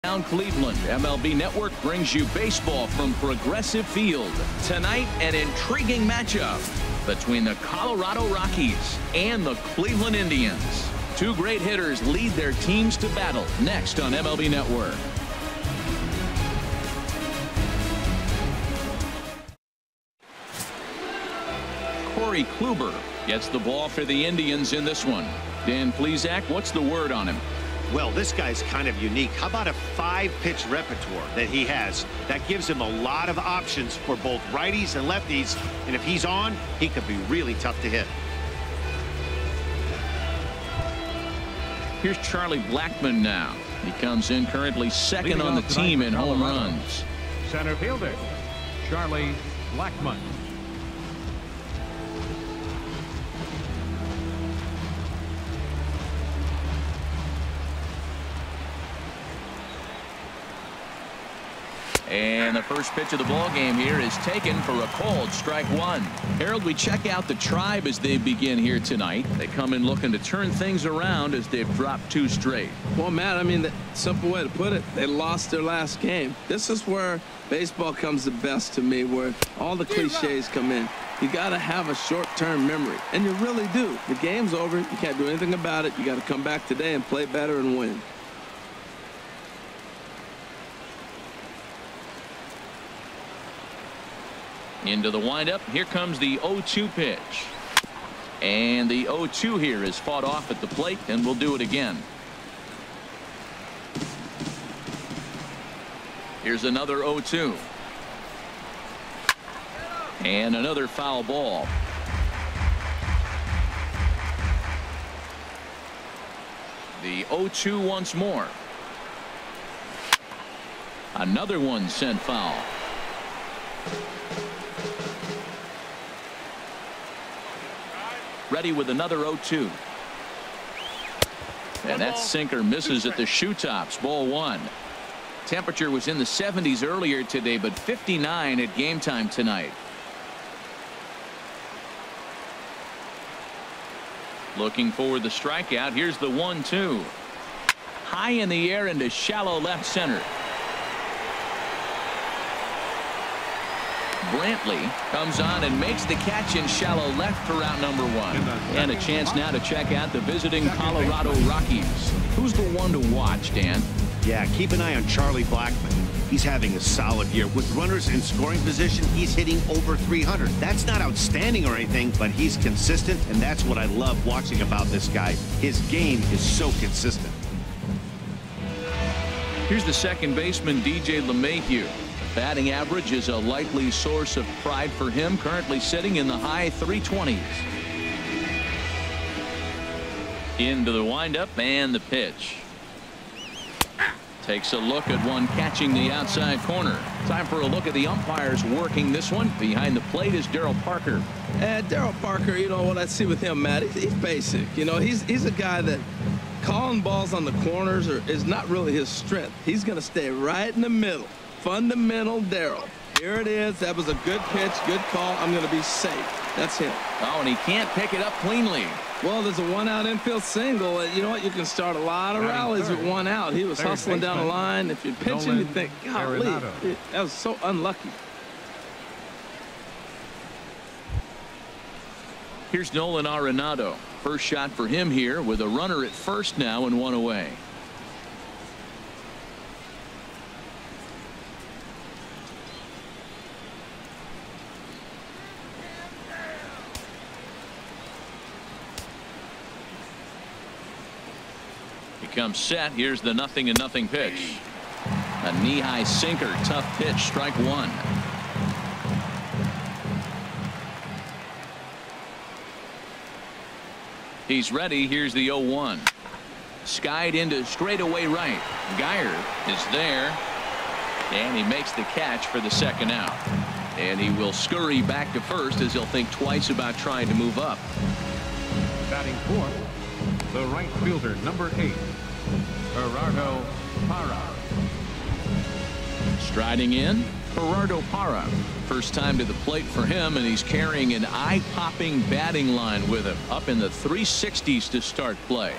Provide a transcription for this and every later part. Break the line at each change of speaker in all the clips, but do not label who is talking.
Down Cleveland, MLB Network brings you baseball from Progressive Field. Tonight, an intriguing matchup between the Colorado Rockies and the Cleveland Indians. Two great hitters lead their teams to battle next on MLB Network. Corey Kluber gets the ball for the Indians in this one. Dan Plesac, what's the word on him?
Well, this guy's kind of unique. How about a 5-pitch repertoire that he has? That gives him a lot of options for both righties and lefties. And if he's on, he could be really tough to hit.
Here's Charlie Blackmon now. He comes in currently second on the team in home runs.
Center fielder, Charlie Blackmon.
And the first pitch of the ball game here is taken for a called strike one. Harold, we check out the Tribe as they begin here tonight. They come in looking to turn things around as they've dropped 2 straight.
Well, Matt, I mean, the simple way to put it, they lost their last game. This is where baseball comes the best to me, where all the cliches come in. You got to have a short-term memory, and you really do. The game's over. You can't do anything about it. You got to come back today and play better and win.
Into the windup. Here comes the 0-2 pitch. And the 0-2 here is fought off at the plate, and we'll do it again. Here's another 0-2. And another foul ball. The 0-2 once more. Another one sent foul. Ready with another 0-2. And that sinker misses at the shoe tops. Ball 1. Temperature was in the 70s earlier today, but 59 at game time tonight. Looking for the strikeout. Here's the 1-2. High in the air into shallow left center. Brantley comes on and makes the catch in shallow left for out number 1. And a chance now to check out the visiting Colorado Rockies. Who's the one to watch, Dan?
Yeah, keep an eye on Charlie Blackmon. He's having a solid year. With runners in scoring position, he's hitting over 300. That's not outstanding or anything, but he's consistent, and that's what I love watching about this guy. His game is so consistent.
Here's the second baseman, DJ LeMahieu. Batting average is a likely source of pride for him, currently sitting in the high 320s. Into the windup and the pitch. Takes a look at one catching the outside corner. Time for a look at the umpires working this one. Behind the plate is Darryl Parker.
Darryl Parker, you know what I see with him, Matt, he's basic. You know, he's a guy that calling balls on the corners is not really his strength. He's going to stay right in the middle. Fundamental Darryl. Here it is. That was a good pitch, good call. I'm going to be safe. That's him.
Oh, and he can't pick it up cleanly.
Well, there's a 1-out infield single. You know what? You can start a lot of rallies with 1 out. He was hustling down the line. If you're pitching, you think, golly, that was so unlucky.
Here's Nolan Arenado. First shot for him here with a runner at first now and 1 away. Comes set. Here's the 0-0 pitch. A knee-high sinker. Tough pitch. Strike 1. He's ready. Here's the 0-1. Skied into straightaway right. Geyer is there. And he makes the catch for the second out. And he will scurry back to first as he'll think twice about trying to move up.
Batting fourth, the right fielder, number 8. Gerardo Parra.
Striding in, Gerardo Parra. First time to the plate for him, and he's carrying an eye-popping batting line with him, up in the 360s to start play.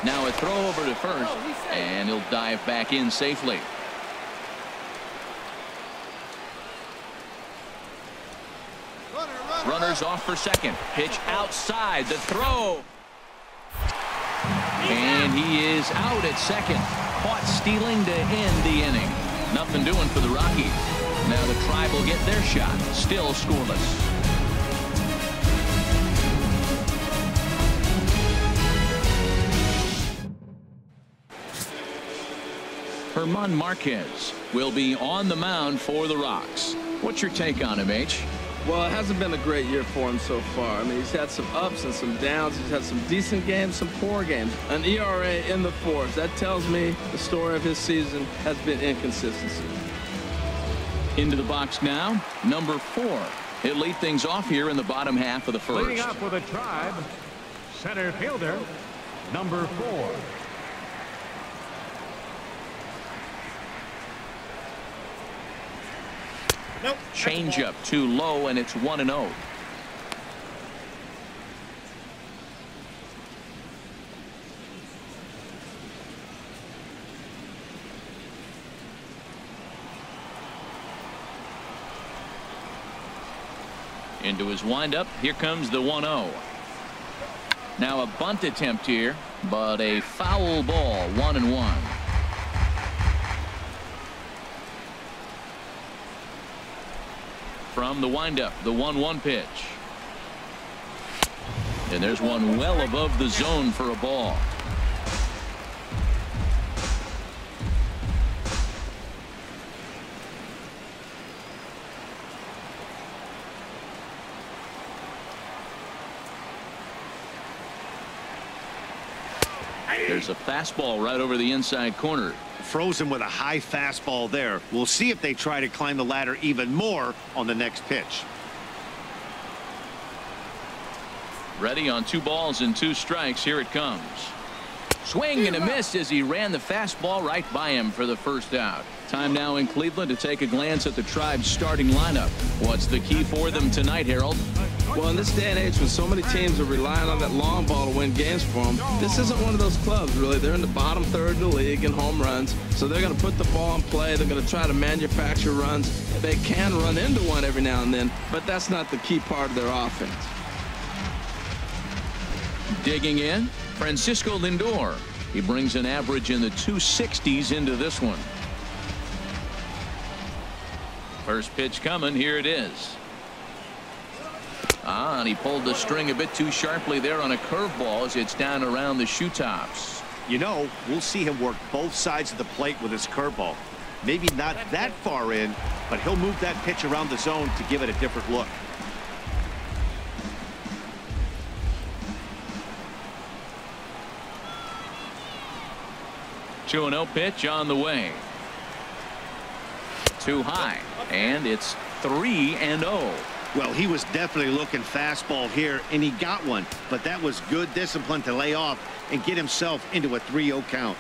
Now a throw over to first, and he'll dive back in safely. Runners off for second. Pitch outside. The throw. And he is out at second. Caught stealing to end the inning. Nothing doing for the Rockies. Now the Tribe will get their shot. Still scoreless. German Marquez will be on the mound for the Rocks. What's your take on him, H?
Well, it hasn't been a great year for him so far. I mean, he's had some ups and some downs. He's had some decent games, some poor games. An ERA in the fours. That tells me the story of his season has been inconsistency.
Into the box now, number 4. He'll lead things off here in the bottom half of the first.
Leading up for the Tribe, center fielder, number 4.
Nope.
Changeup too low, and it's 1-0. Into his windup. Here comes the 1-0. Now a bunt attempt here, but a foul ball. 1-1. From the windup, the 1-1 pitch. And there's one well above the zone for a ball. There's a fastball right over the inside corner.
Frozen with a high fastball there. We'll see if they try to climb the ladder even more on the next pitch.
Ready on 2 balls and 2 strikes. Here it comes. Swing and a miss as he ran the fastball right by him for the first out. Time now in Cleveland to take a glance at the Tribe's starting lineup. What's the key for them tonight, Harold?
Well, in this day and age when so many teams are relying on that long ball to win games for them, this isn't one of those clubs, really. They're in the bottom third of the league in home runs, so they're going to put the ball in play. They're going to try to manufacture runs. They can run into one every now and then, but that's not the key part of their offense.
Digging in, Francisco Lindor. He brings an average in the 260s into this one. First pitch coming. Here it is. And he pulled the string a bit too sharply there on a curveball as it's down around the shoe tops.
You know, we'll see him work both sides of the plate with his curveball. Maybe not that far in, but he'll move that pitch around the zone to give it a different look.
Two 2-0 pitch on the way. Too high, and it's 3-0.
Well, he was definitely looking fastball here, and he got one. But that was good discipline to lay off and get himself into a 3-0 count.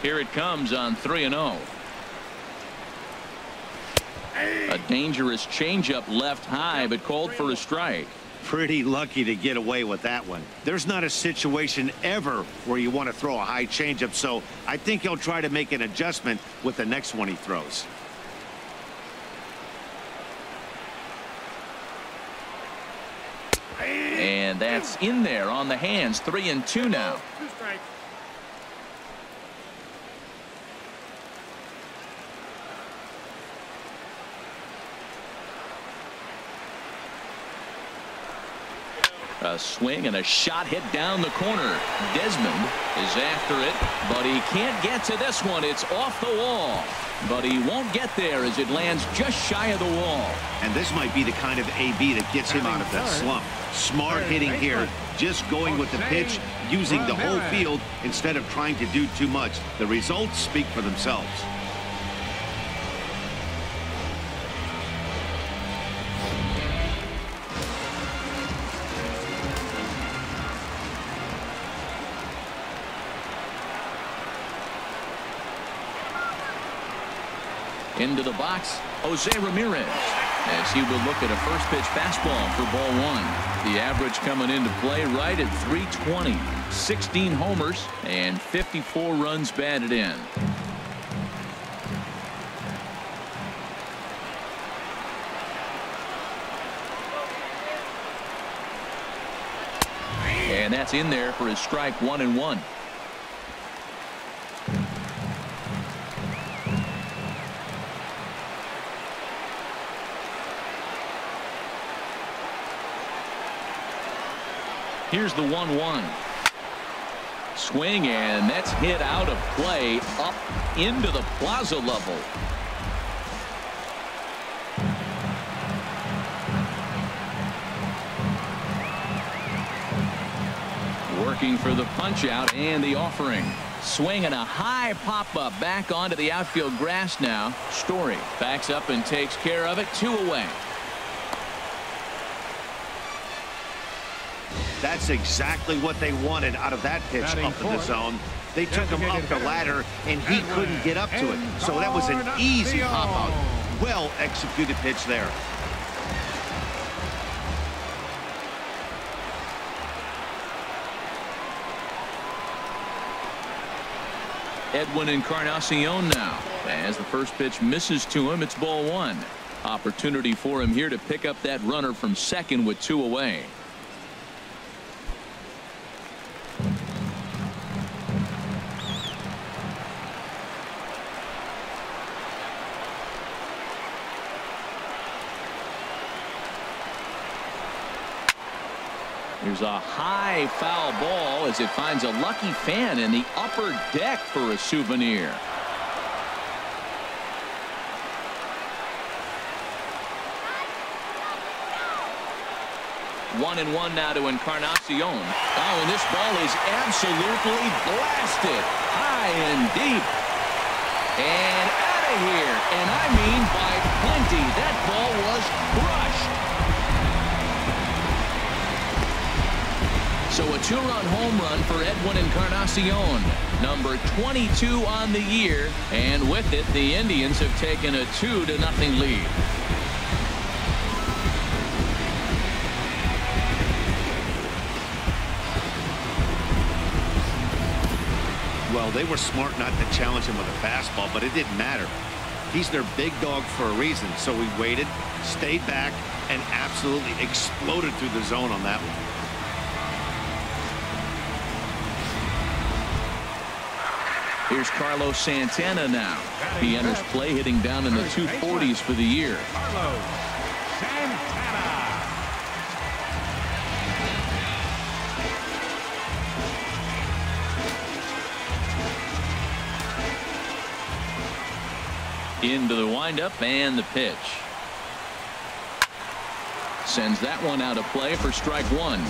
Here it comes on 3-0. A dangerous changeup left high, but called for a strike.
Pretty lucky to get away with that one. There's not a situation ever where you want to throw a high changeup, so I think he'll try to make an adjustment with the next one he throws.
And that's in there on the hands. 3-2 now. A swing and a shot hit down the corner. Desmond is after it, but he can't get to this one. It's off the wall, but he won't get there as it lands just shy of the wall.
And this might be the kind of AB that gets him out of that slump. Smart hitting here, just going with the pitch, using the whole field instead of trying to do too much. The results speak for themselves.
Into the box, Jose Ramirez. as he will look at a first pitch fastball for ball one. The average coming into play right at 320. 16 homers and 54 runs batted in. And that's in there for his strike 1-1. Here's the 1-1. Swing, and that's hit out of play up into the plaza level. Working for the punch out and the offering. Swing and a high pop up back onto the outfield grass now. Story backs up and takes care of it. 2 away.
That's exactly what they wanted out of that pitch up in the zone. They took him up the ladder, and he couldn't get up to it. So that was an easy pop-out. Well-executed pitch there.
Edwin Encarnacion now. As the first pitch misses to him, it's ball one. Opportunity for him here to pick up that runner from second with 2 away. Here's a high foul ball as it finds a lucky fan in the upper deck for a souvenir. One and one now to Encarnacion. Oh, and this ball is absolutely blasted high and deep and out of here, and I mean by plenty. That ball was crushed. So a 2-run home run for Edwin Encarnacion, number 22 on the year, and with it the Indians have taken a 2-0 lead.
Well, they were smart not to challenge him with a fastball, but it didn't matter. He's their big dog for a reason, so we waited, stayed back, and absolutely exploded through the zone on that one.
Here's Carlos Santana now. He enters play hitting down in the 240s for the year.
Carlos Santana.
Into the windup and the pitch. Sends that one out of play for strike one.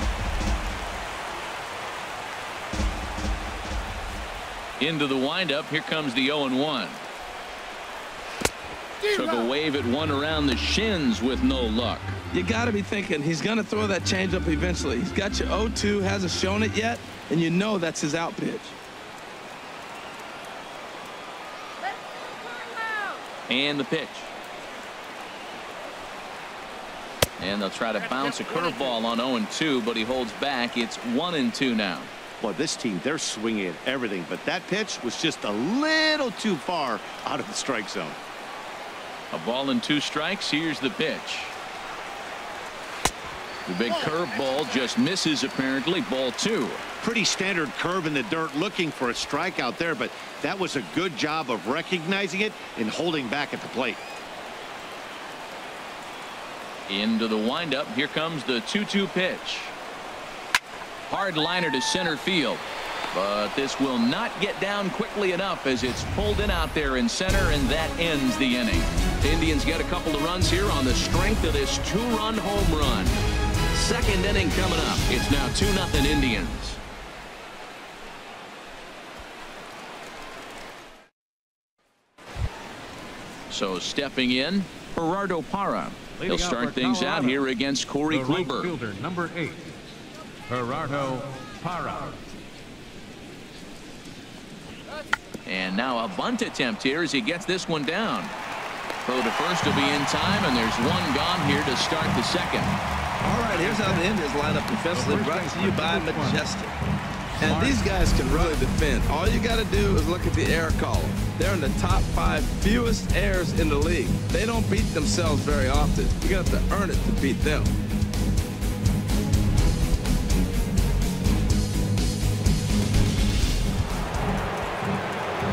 Into the windup. Here comes the 0-1. Took a wave at one around the shins with no luck.
You got to be thinking he's going to throw that changeup eventually. He's got your 0-2, hasn't shown it yet, and you know that's his out pitch.
And the pitch. And they'll try to bounce a curveball on 0-2, but he holds back. It's 1-2 now.
Well, this team, they're swinging at everything, but that pitch was just a little too far out of the strike zone.
A ball and 2 strikes. Here's the pitch. The big curveball just misses, apparently. Ball 2.
Pretty standard curve in the dirt, looking for a strikeout there, but that was a good job of recognizing it and holding back at the plate.
Into the windup. Here comes the 2-2 pitch. Hard liner to center field, but this will not get down quickly enough as it's pulled in out there in center, and that ends the inning. The Indians get a couple of runs here on the strength of this 2-run home run. Second inning coming up. It's now 2-0 Indians. So stepping in, Gerardo Parra. He'll start things out here against Corey Kluber.
Right fielder, number 8, Gerardo Parra.
And now a bunt attempt here as he gets this one down. Throw to first will be in time, and there's one gone here to start the second.
All right, here's how the Indians line up defensively, brought to you by Majestic. And these guys can really defend. All you got to do is look at the error column. They're in the top 5 fewest errors in the league. They don't beat themselves very often. You got to earn it to beat them.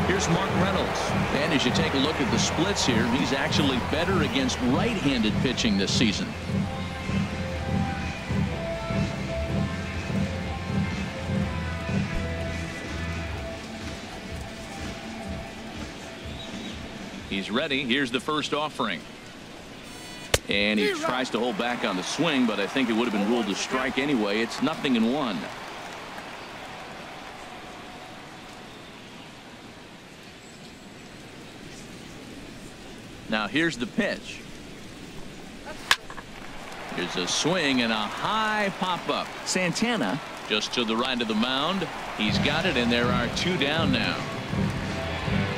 Here's Mark Reynolds. And as you take a look at the splits here, he's actually better against right-handed pitching this season. He's ready. Here's the first offering. And he tries to hold back on the swing, but I think it would have been ruled a strike anyway. It's 0-1. Now here's the pitch. Here's a swing and a high pop-up. Santana just to the right of the mound. He's got it, and there are 2 down now.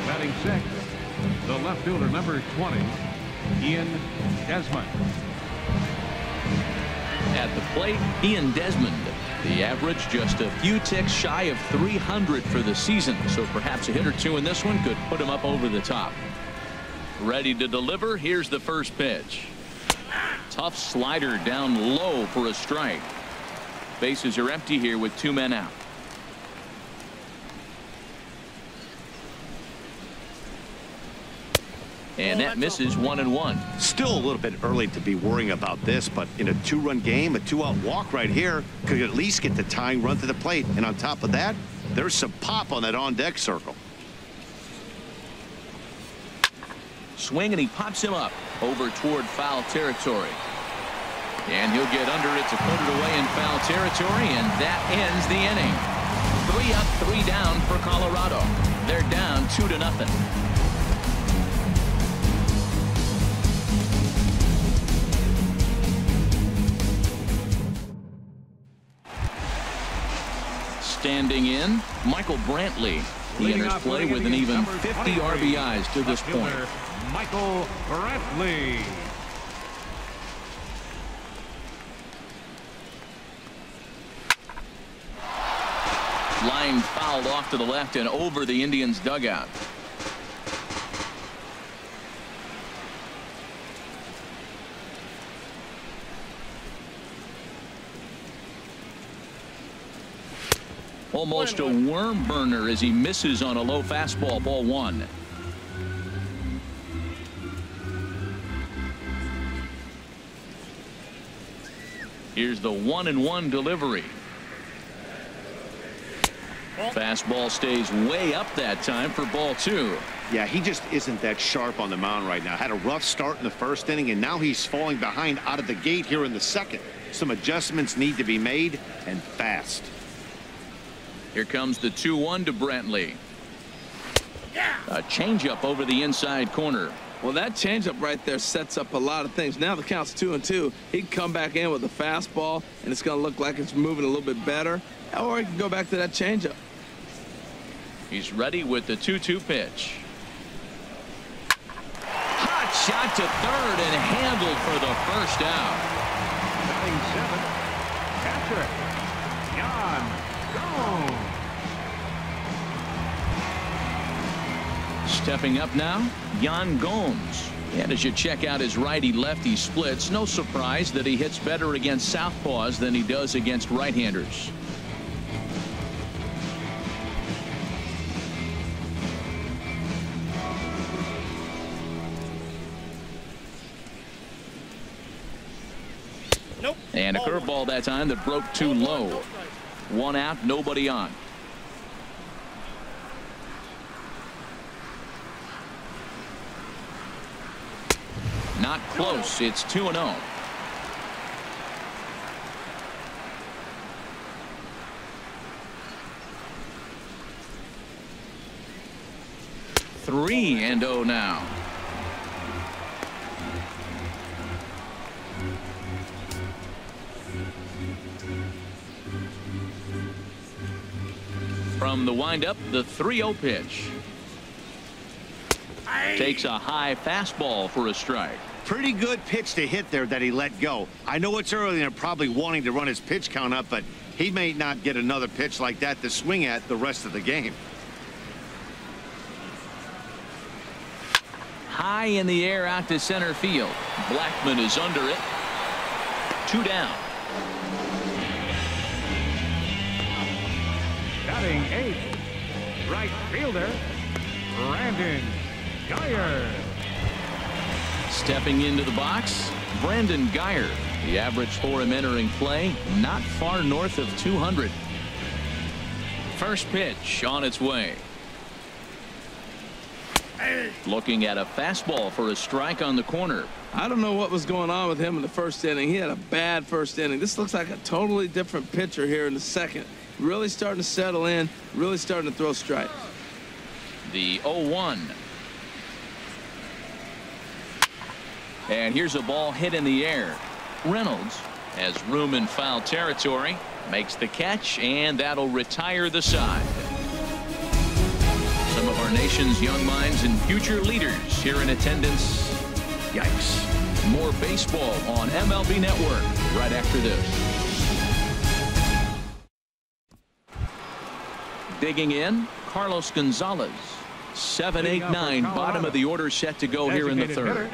Batting sixth, the left fielder, number 20, Ian Desmond.
At the plate, Ian Desmond. The average just a few ticks shy of 300 for the season, so perhaps a hit or two in this one could put him up over the top. Ready to deliver. Here's the first pitch. Tough slider down low for a strike. Bases are empty here with 2 men out. And that misses 1-1.
Still a little bit early to be worrying about this, but in a 2-run game, a 2-out walk right here could at least get the tying run to the plate. And on top of that, there's some pop on that on-deck circle.
Swing, and he pops him up over toward foul territory. And he'll get under it to put it away in foul territory, and that ends the inning. 3 up, 3 down for Colorado. They're down 2-0. Standing in, Michael Brantley. He enters play with an even 50 RBIs to this point.
Michael Brantley.
Line fouled off to the left and over the Indians' dugout. Almost a worm burner as he misses on a low fastball, ball 1. Here's the 1-1 delivery. Fastball stays way up that time for ball 2.
Yeah, he just isn't that sharp on the mound right now. Had a rough start in the first inning, and now he's falling behind out of the gate here in the second. Some adjustments need to be made, and fast.
Here comes the 2-1 to Brantley. A changeup over the inside corner.
Well, that changeup right there sets up a lot of things. Now the count's 2-2. He can come back in with a fastball, and it's going to look like it's moving a little bit better. Or he can go back to that changeup.
He's ready with the 2-2 pitch. Hot shot to third and handled for the first out.
Batting 7th, catcher, Jan Gomes.
Stepping up now, Jan Gomes. And as you check out his righty-lefty splits, no surprise that he hits better against southpaws than he does against right-handers. And a curveball that time that broke too low. 1 out, nobody on. Not close. It's 2-0. Three and 0 now. From the windup, the 3-0 pitch. Takes a high fastball for a strike.
Pretty good pitch to hit there that he let go. I know it's early and they're probably wanting to run his pitch count up, but he may not get another pitch like that to swing at the rest of the game.
High in the air out to center field. Blackman is under it. 2 down.
Batting 8th, right fielder, Brandon Geyer.
Stepping into the box, Brandon Geyer. The average for him entering play, not far north of 200. First pitch on its way. Looking at a fastball for a strike on the corner.
I don't know what was going on with him in the first inning. He had a bad first inning. This looks like a totally different pitcher here in the second. Really starting to settle in, really starting to throw strikes.
The 0-1. And here's a ball hit in the air. Reynolds has room in foul territory, makes the catch, and that'll retire the side. Some of our nation's young minds and future leaders here in attendance. Yikes. More baseball on MLB Network right after this. Digging in, Carlos Gonzalez. 7-8-9, bottom of the order set to go here in the third.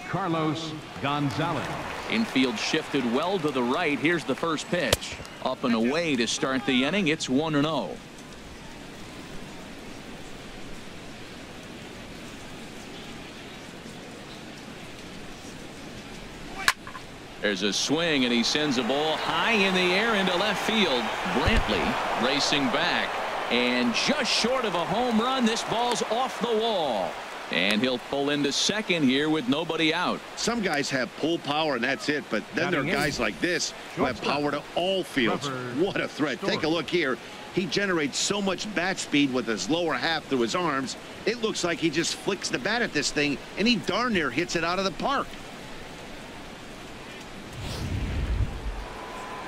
Carlos Gonzalez.
Infield shifted well to the right. Here's the first pitch. Up and away to start the inning. It's 1-0. There's a swing, and he sends a ball high in the air into left field. Brantley racing back, and just short of a home run. This ball's off the wall, and he'll pull into second here with nobody out.
Some guys have pull power and that's it, but then there are guys like this who have power to all fields. What a threat. Take a look here. He generates so much bat speed with his lower half through his arms. It looks like he just flicks the bat at this thing, and he darn near hits it out of the park.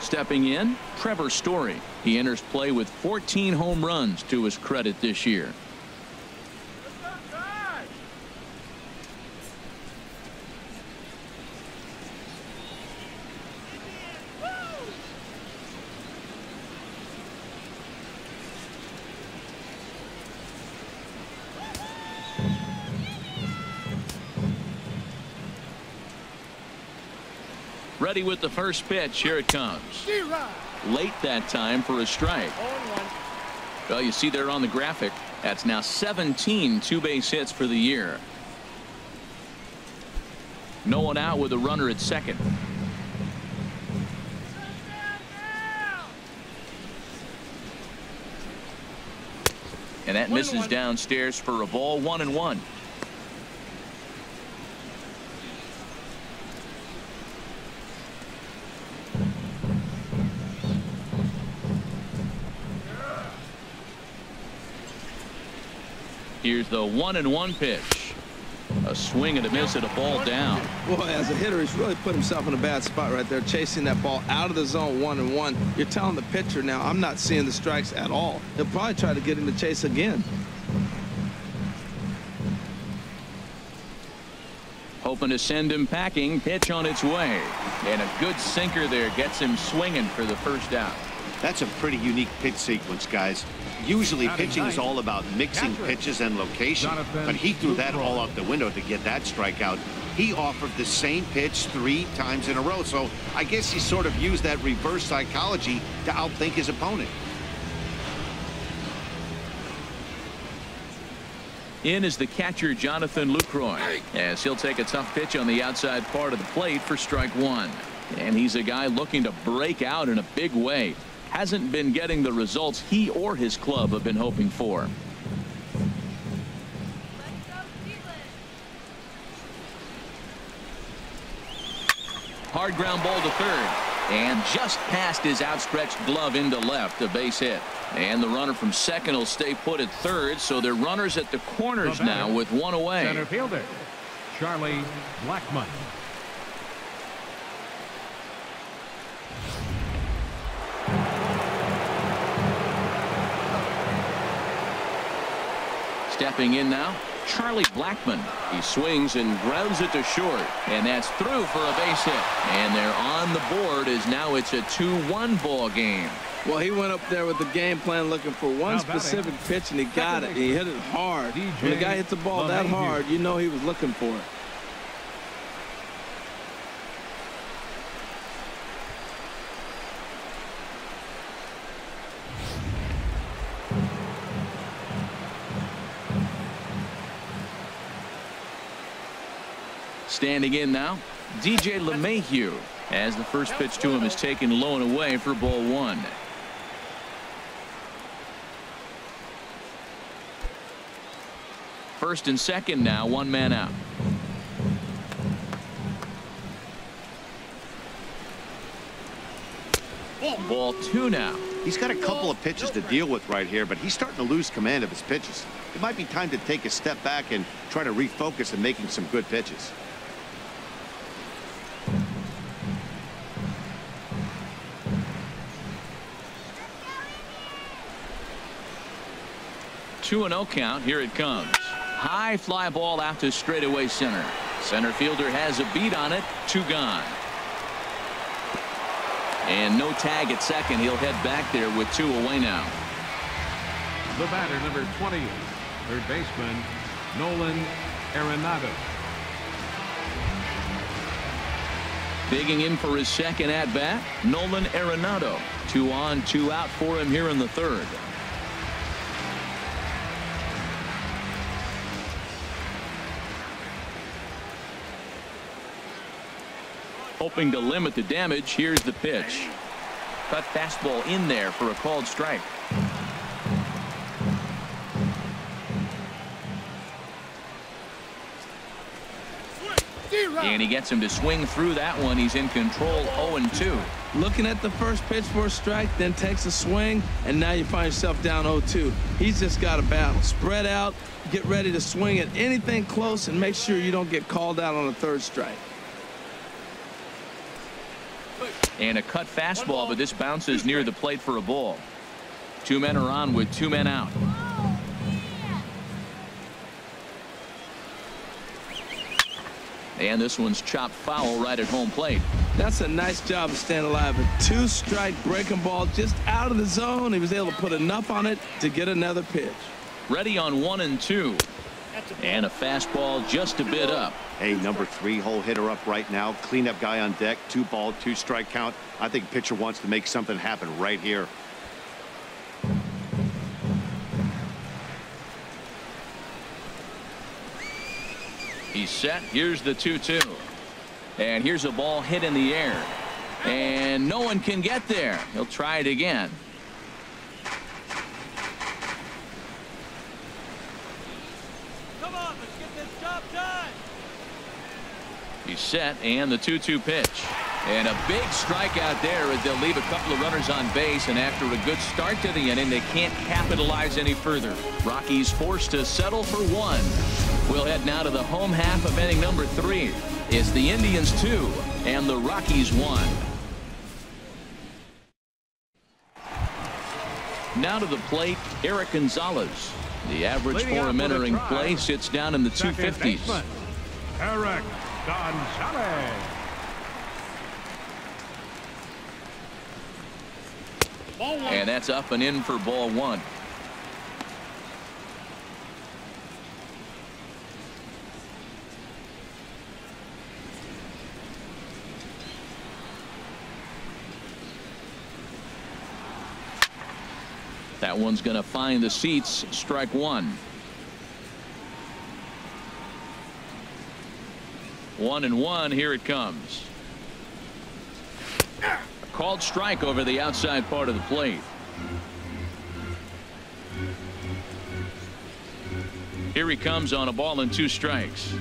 Stepping in, Trevor Story. He enters play with 14 home runs to his credit this year. Ready with the first pitch. Here it comes. Late that time for a strike. Well, you see there on the graphic, that's now 17 two-base hits for the year. No one out with a runner at second. And that misses downstairs for a ball. 1-1. Here's the 1-1 pitch. A swing and a miss at a ball down.
Boy, as a hitter, he's really put himself in a bad spot right there, chasing that ball out of the zone 1-1. You're telling the pitcher now, I'm not seeing the strikes at all. He'll probably try to get him to chase again.
Hoping to send him packing. Pitch on its way. And a good sinker there gets him swinging for the first out.
That's a pretty unique pitch sequence, guys. Usually pitching is all about mixing pitches and location, but he threw that all out the window to get that strikeout. He offered the same pitch 3 times in a row, so I guess he sort of used that reverse psychology to outthink his opponent.
In is the catcher, Jonathan Lucroy, as he'll take a tough pitch on the outside part of the plate for strike 1. And he's a guy looking to break out in a big way. Hasn't been getting the results he or his club have been hoping for. Hard ground ball to third, and just past his outstretched glove into left, a base hit. And the runner from second will stay put at third, so they're runners at the corners now with one away.
Center fielder, Charlie Blackman.
Stepping in now, Charlie Blackmon.
He swings and grounds it to short.
And that's through for a base hit. And they're on the board as now it's a 2-1 ball game.
Well, he went up there with the game plan looking for one specific pitch, and he got it. He hit it hard. When the guy hits the ball that hard, you know he was looking for it.
Standing in now, DJ LeMahieu, as the first pitch to him is taken low and away for ball one. First and second now, one man out. Ball two now.
He's got a couple of pitches to deal with right here, but he's starting to lose command of his pitches. It might be time to take a step back and try to refocus on making some good pitches.
2-0 count. Here it comes. High fly ball out to straightaway center. Center fielder has a beat on it. 2 gone. And no tag at second. He'll head back there with 2 away now.
The batter, number 20, third baseman, Nolan Arenado.
Digging in for his second at bat, Nolan Arenado. 2 on, 2 out for him here in the third. Hoping to limit the damage. Here's the pitch. Cut fastball in there for a called strike. And he gets him to swing through that one. He's in control. 0-2.
Looking at the first pitch for a strike, then takes a swing, and now you find yourself down 0-2. He's just got a battle. Spread out, get ready to swing at anything close, and make sure you don't get called out on a third strike.
And a cut fastball, but this bounces near the plate for a ball. 2 men are on with 2 men out. And this one's chopped foul right at home plate.
That's a nice job of staying alive. A 2-strike breaking ball just out of the zone. He was able to put enough on it to get another pitch.
Ready on 1-2. And a fastball just a bit up.
Hey, number 3 hole hitter up right now. Cleanup guy on deck. 2-ball, 2-strike count. I think pitcher wants to make something happen right here.
He's set. Here's the 2-2. And here's a ball hit in the air. And no one can get there. He'll try it again.
Come on, let's get this job done.
He's set, and the 2-2 pitch. And a big strikeout there as they'll leave a couple of runners on base, and after a good start to the inning, they can't capitalize any further. Rockies forced to settle for 1. We'll head now to the home half of inning number 3. It's the Indians 2 and the Rockies 1. Now to the plate, Eric Gonzalez. The average for him entering play sits down in the 250s.
Eric Gonzalez.
And that's up and in for ball 1. That one's going to find the seats. Strike 1. 1-1. Here it comes. A called strike over the outside part of the plate. Here he comes on a ball and 2 strikes.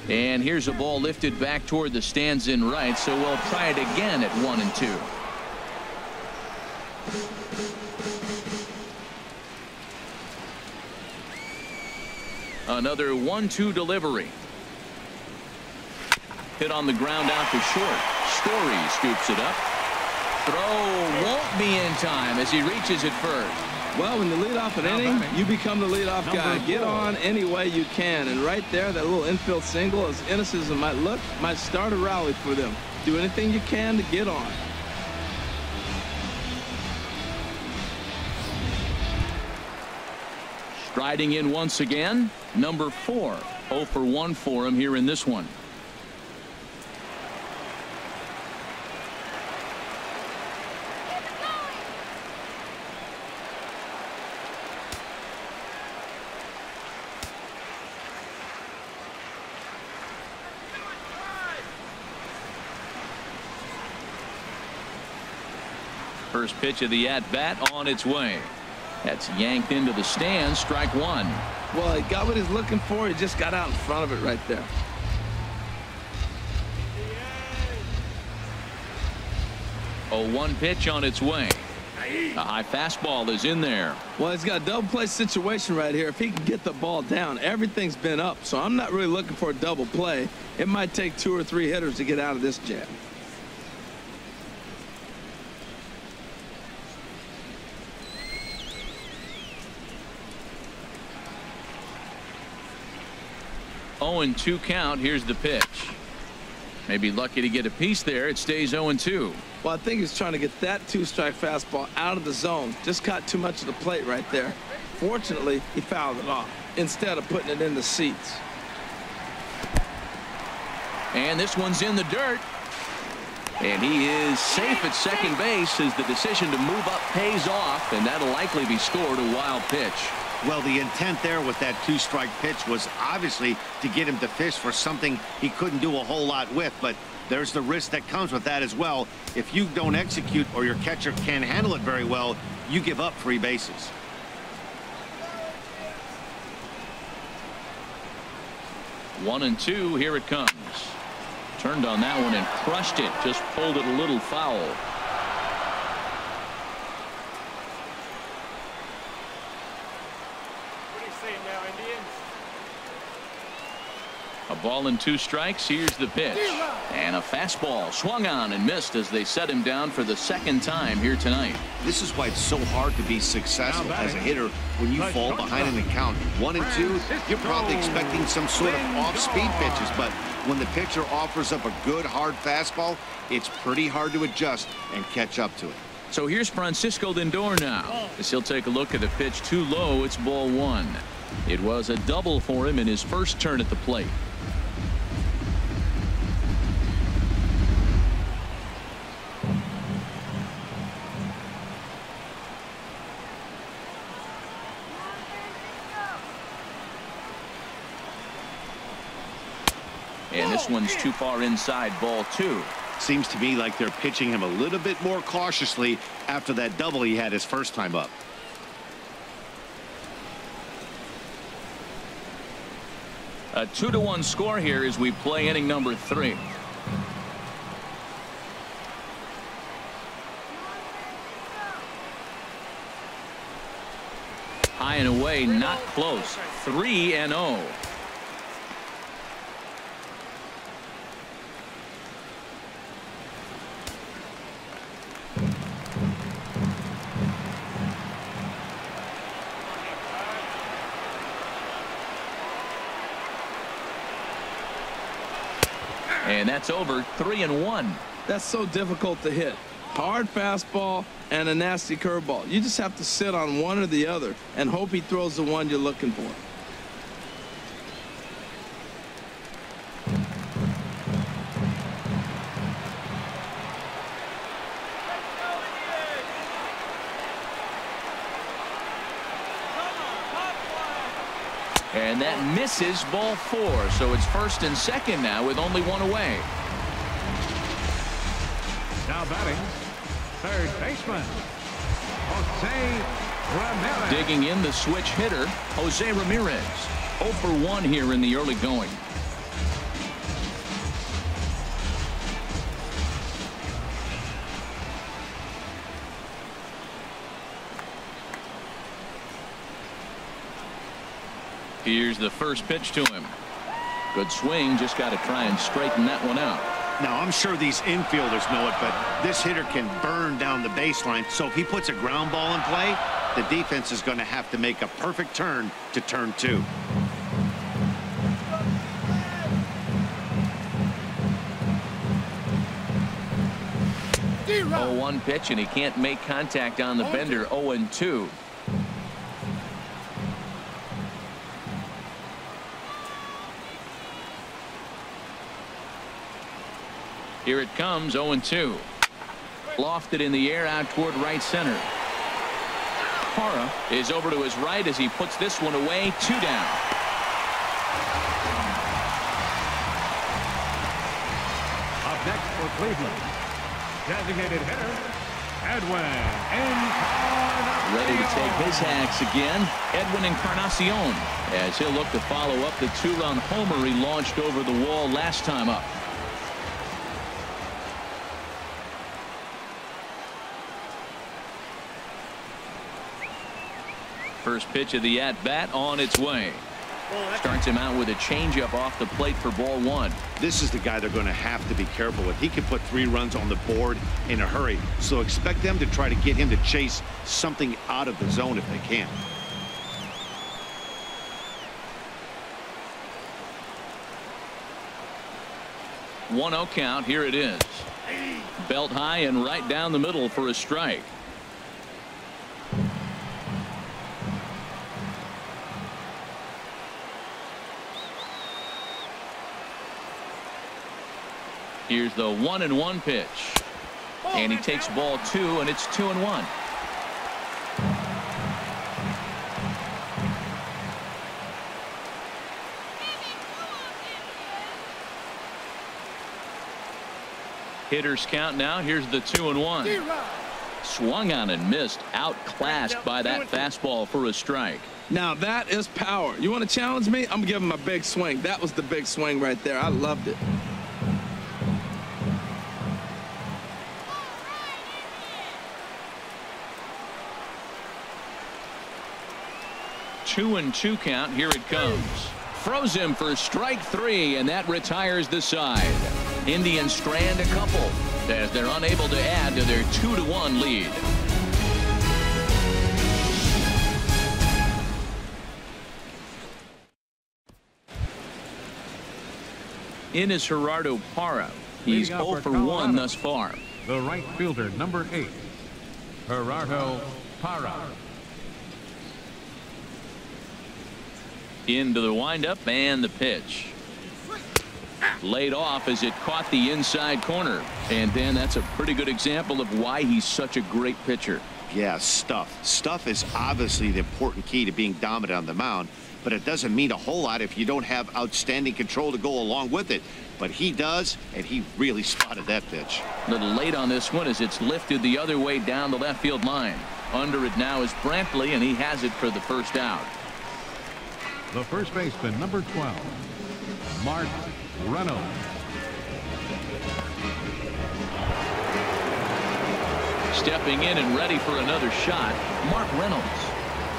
And here's a ball lifted back toward the stands in right, so we'll try it again at 1-2. Another 1-2 delivery. Hit on the ground out to short. Story scoops it up. Throw won't be in time as he reaches it first.
Well, when you lead off an inning, you become the leadoff guy. Get on any way you can. And right there, that little infield single, as innocent as it might look, might start a rally for them. Do anything you can to get on.
Striding in once again, number 4. 0 for 1 for him here in this one. First pitch of the at-bat on its way. That's yanked into the stands. Strike 1.
Well, he got what he's looking for. He just got out in front of it right there.
A 1 pitch on its way. A high fastball is in there.
Well, he's got a double play situation right here. If he can get the ball down, everything's been up. So I'm not really looking for a double play. It might take 2 or 3 hitters to get out of this jam.
Oh, 0-2 count. Here's the pitch. Maybe lucky to get a piece there. It stays 0-2.
Well, I think he's trying to get that 2-strike fastball out of the zone. Just caught too much of the plate right there. Fortunately, he fouled it off instead of putting it in the seats.
And this one's in the dirt. And he is safe at second base as the decision to move up pays off, and that'll likely be scored a wild pitch.
Well, the intent there with that 2-strike pitch was obviously to get him to fish for something he couldn't do a whole lot with, but there's the risk that comes with that as well. If you don't execute or your catcher can't handle it very well, you give up 3 bases.
One and 2, here it comes. Turned on that one and crushed it. Just pulled it a little foul. A ball and 2 strikes. Here's the pitch. And a fastball swung on and missed as they set him down for the 2nd time here tonight.
This is why it's so hard to be successful as a hitter when you fall behind in the count. 1 and 2, you're probably expecting some sort of off-speed pitches, but when the pitcher offers up a good hard fastball, it's pretty hard to adjust and catch up to it.
So here's Francisco Lindor now. As he'll take a look at the pitch too low. It's ball 1. It was a double for him in his first turn at the plate. And this one's too far inside, ball 2.
Seems to me like they're pitching him a little bit more cautiously after that double he had his first time up.
A 2-1 score here as we play inning number 3. High and away, not close. 3-0. And that's over. 3-1.
That's so difficult to hit. Hard fastball and a nasty curveball. You just have to sit on one or the other and hope he throws the one you're looking for.
And that misses, ball 4. So it's 1st and 2nd now with only 1 away.
Now batting, 3rd baseman, Jose Ramirez.
Digging in the switch hitter, Jose Ramirez. 0 for 1 here in the early going. Here's the first pitch to him. Good swing, just got to try and straighten that one out.
Now, I'm sure these infielders know it, but this hitter can burn down the baseline. So if he puts a ground ball in play, The defense is going to have to make a perfect turn to turn 2.
0-1 pitch, and he can't make contact on the bender. 0-2. Here it comes, 0-2. Lofted in the air out toward right center. Parra is over to his right as he puts this one away. 2 down.
Up next for Cleveland, designated hitter, Edwin Encarnacion.
Ready to take his hacks again, Edwin Encarnacion, as he'll look to follow up the 2-run homer he launched over the wall last time up. First pitch of the at-bat on its way. Starts him out with a changeup off the plate for ball 1.
This is the guy they're going to have to be careful with. He can put 3 runs on the board in a hurry, so expect them to try to get him to chase something out of the zone if they can.
One 0 count. Here it is. Belt high and right down the middle for a strike. Here's the 1-1 pitch, and he takes ball 2, and it's 2-1. Hitters count now. Here's the 2-1. Swung on and missed, outclassed by that fastball for a strike.
Now that is power. You want to challenge me? I'm gonna give him a big swing. That was the big swing right there. I loved it.
Two and 2 count. Here it comes. Froze him for strike 3, and that retires the side. Indians strand a couple as they're unable to add to their 2-1 lead. In is Gerardo Parra. He's 0 for 1 thus far.
The right fielder, number 8, Gerardo Parra.
Into the windup and the pitch. Laid off as it caught the inside corner. And Dan, that's a pretty good example of why he's such a great pitcher.
Yeah, stuff. Stuff is obviously the important key to being dominant on the mound, but it doesn't mean a whole lot if you don't have outstanding control to go along with it. But he does, and he really spotted that pitch.
A little late on this one as it's lifted the other way down the left field line. Under it now is Brantley, and he has it for the first out.
The first baseman, number 12, Mark Reynolds.
Stepping in and ready for another shot, Mark Reynolds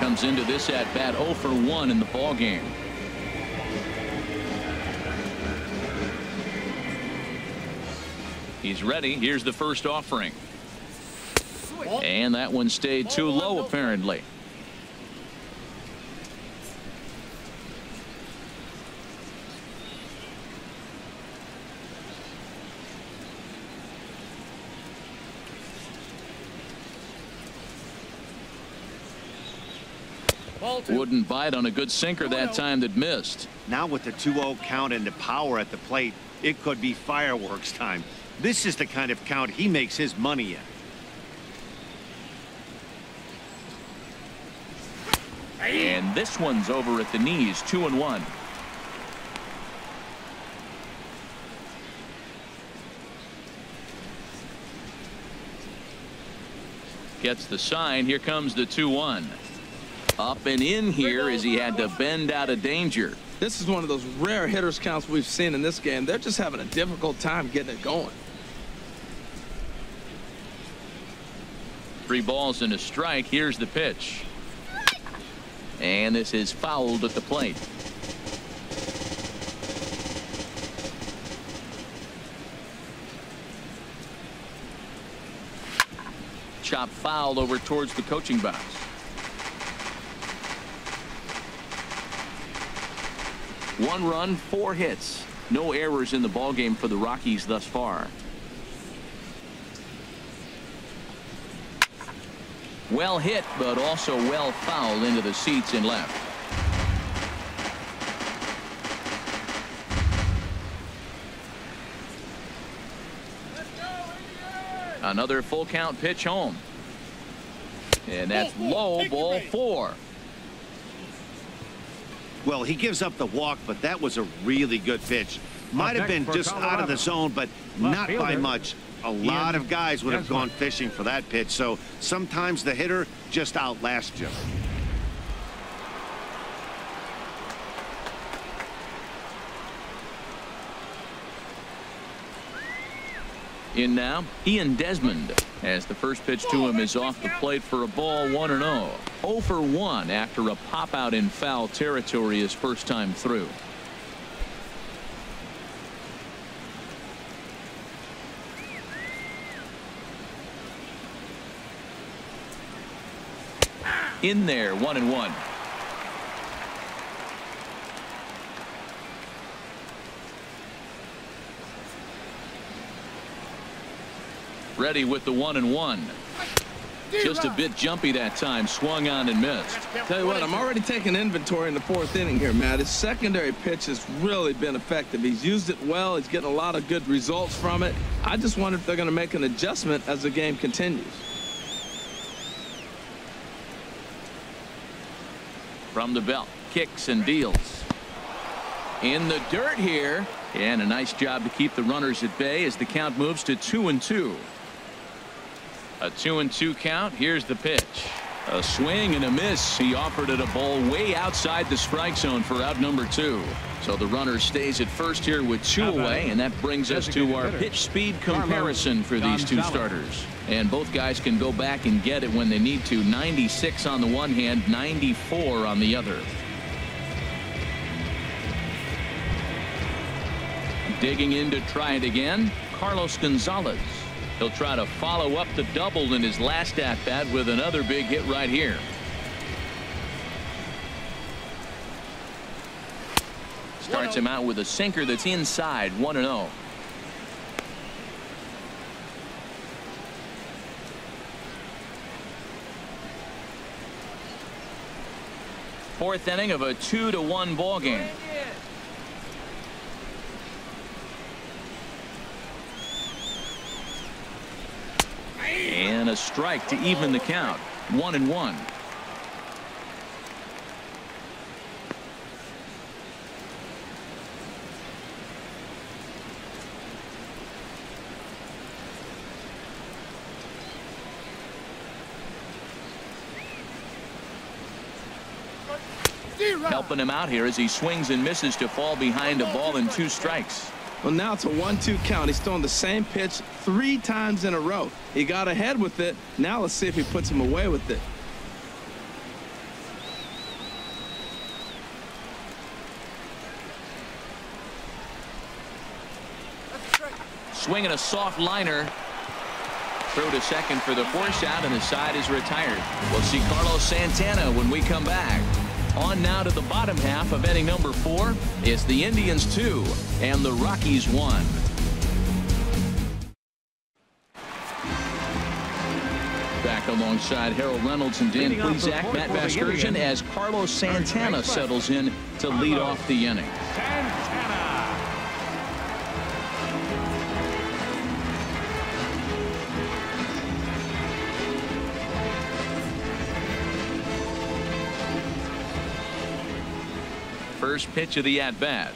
comes into this at bat 0 for 1 in the ball game. He's ready. Here's the first offering. And that one stayed too low apparently. Wouldn't bite on a good sinker that time that missed.
Now with the 2-0 count and the power at the plate, it could be fireworks time. This is the kind of count he makes his money in.
And this one's over at the knees. 2-1. Gets the sign. Here comes the 2-1. Up and in here as he had to bend out of danger.
This is one of those rare hitters counts we've seen in this game. They're just having a difficult time getting it going.
3 balls and a strike. Here's the pitch. And this is fouled at the plate. Chop foul over towards the coaching box.
1 run, 4 hits. No errors in the ballgame for the Rockies thus far. Well hit, but also well fouled into the seats in left. Another full count pitch home. And that's low, ball 4.
Well, he gives up the walk, but that was a really good pitch. Might have been just out of the zone, but not by much. A lot of guys would have gone fishing for that pitch, so sometimes the hitter just outlasts you.
In now, Ian Desmond, as the first pitch to him is off the plate for a ball, 1-0. 0 for 1 after a pop out in foul territory his first time through. In there, 1-1. Ready with the 1-1. Just a bit jumpy that time. Swung on and missed.
Tell you what, I'm already taking inventory in the 4th inning here, Matt. His secondary pitch has really been effective. He's used it well. He's getting a lot of good results from it. I just wonder if they're going to make an adjustment as the game continues.
From the belt, kicks and deals. In the dirt here, and a nice job to keep the runners at bay as the count moves to 2-2. A 2-2 count. Here's the pitch. A swing and a miss. He offered it a ball way outside the strike zone for out number 2. So the runner stays at first here with 2 away, and that brings us to our pitch speed comparison for these 2 starters. And both guys can go back and get it when they need to. 96 on the one hand, 94 on the other. Digging in to try it again, Carlos Gonzalez. He'll try to follow up the double in his last at-bat with another big hit right here. Starts him out with a sinker that's inside, 1-0. Fourth inning of a 2-1 ball game. And a strike to even the count. 1-1. Helping him out here as he swings and misses to fall behind a ball and 2 strikes.
Well, now it's a 1-2 count. He's throwing the same pitch 3 times in a row. He got ahead with it. Now let's see if he puts him away with it.
Swinging a soft liner. Throw to second for the force out, and the side is retired. We'll see Carlos Santana when we come back. On now to the bottom half of inning number 4. It's the Indians 2 and the Rockies 1. Back alongside Harold Reynolds and Dan Plesac, Matt Vasgersian, as Carlos Santana settles in to lead off the inning. First pitch of the at-bat.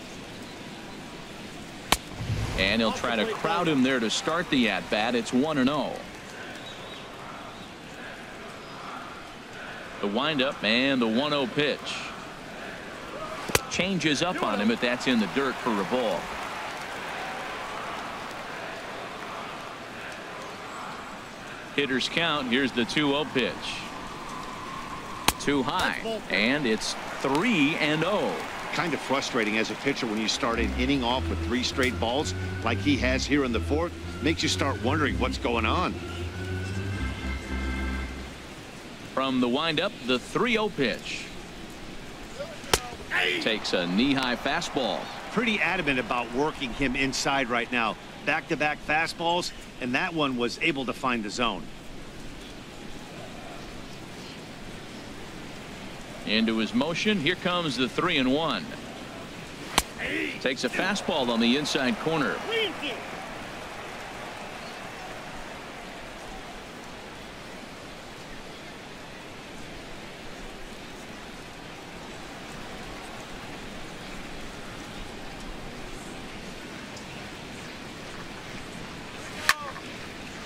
And he'll try to crowd him there to start the at-bat. It's 1-0. The windup and the 1-0 pitch. Changes up on him, but that's in the dirt for a ball. Hitters count. Here's the 2-0 pitch. Too high, and it's 3-0.
Kind of frustrating as a pitcher when you start an inning off with 3 straight balls like he has here in the 4th. Makes you start wondering what's going on.
From the windup, the 3-0 pitch. Takes a knee-high fastball.
Pretty adamant about working him inside right now. Back-to-back fastballs, and that one was able to find the zone.
Into his motion. Here comes the 3-1. Takes a fastball on the inside corner.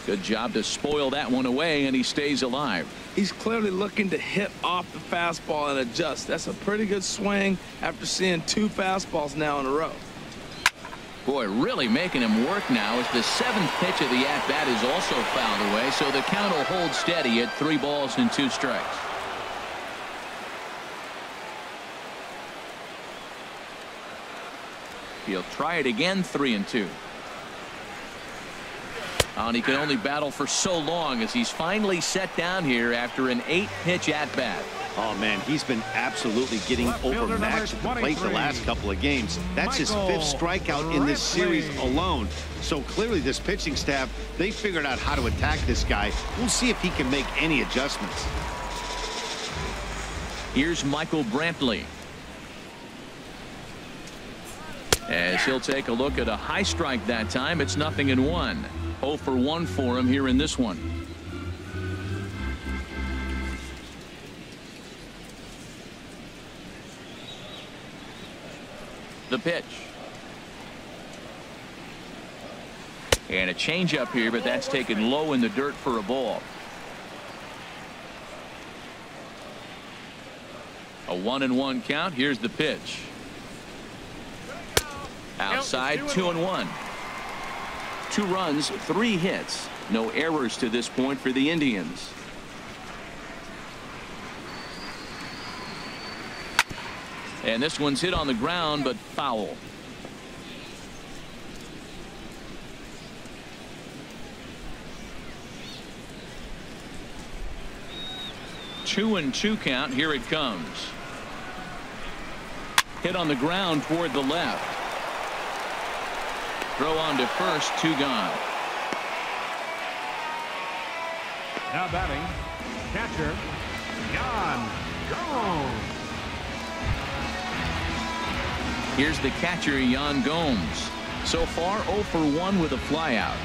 Good job to spoil that one away, and he stays alive.
He's clearly looking to hit off the fastball and adjust. That's a pretty good swing after seeing 2 fastballs now in a row.
Boy, really making him work now as the 7th pitch of the at-bat is also fouled away, so the count will hold steady at 3 balls and 2 strikes. He'll try it again, 3-2. And he can only battle for so long as he's finally set down here after an 8-pitch at-bat.
Oh, man, he's been absolutely getting overmatched at the plate the last couple of games. That's his 5th strikeout in this series alone. So clearly this pitching staff, they figured out how to attack this guy. We'll see if he can make any adjustments.
Here's Michael Brantley. As he'll take a look at a high strike that time, it's 0-1. 0 for 1 for him here in this one. The pitch. And a changeup here, but that's taken low in the dirt for a ball. A 1-1 count. Here's the pitch. Outside, 2-1. 2 runs, 3 hits. No errors to this point for the Indians. And this one's hit on the ground, but foul. Two and 2 count. Here it comes. Hit on the ground toward the left. Throw on to first, 2 gone.
Now batting, catcher, Jan Gomes.
Here's the catcher, Jan Gomes. So far, 0 for 1 with a flyout.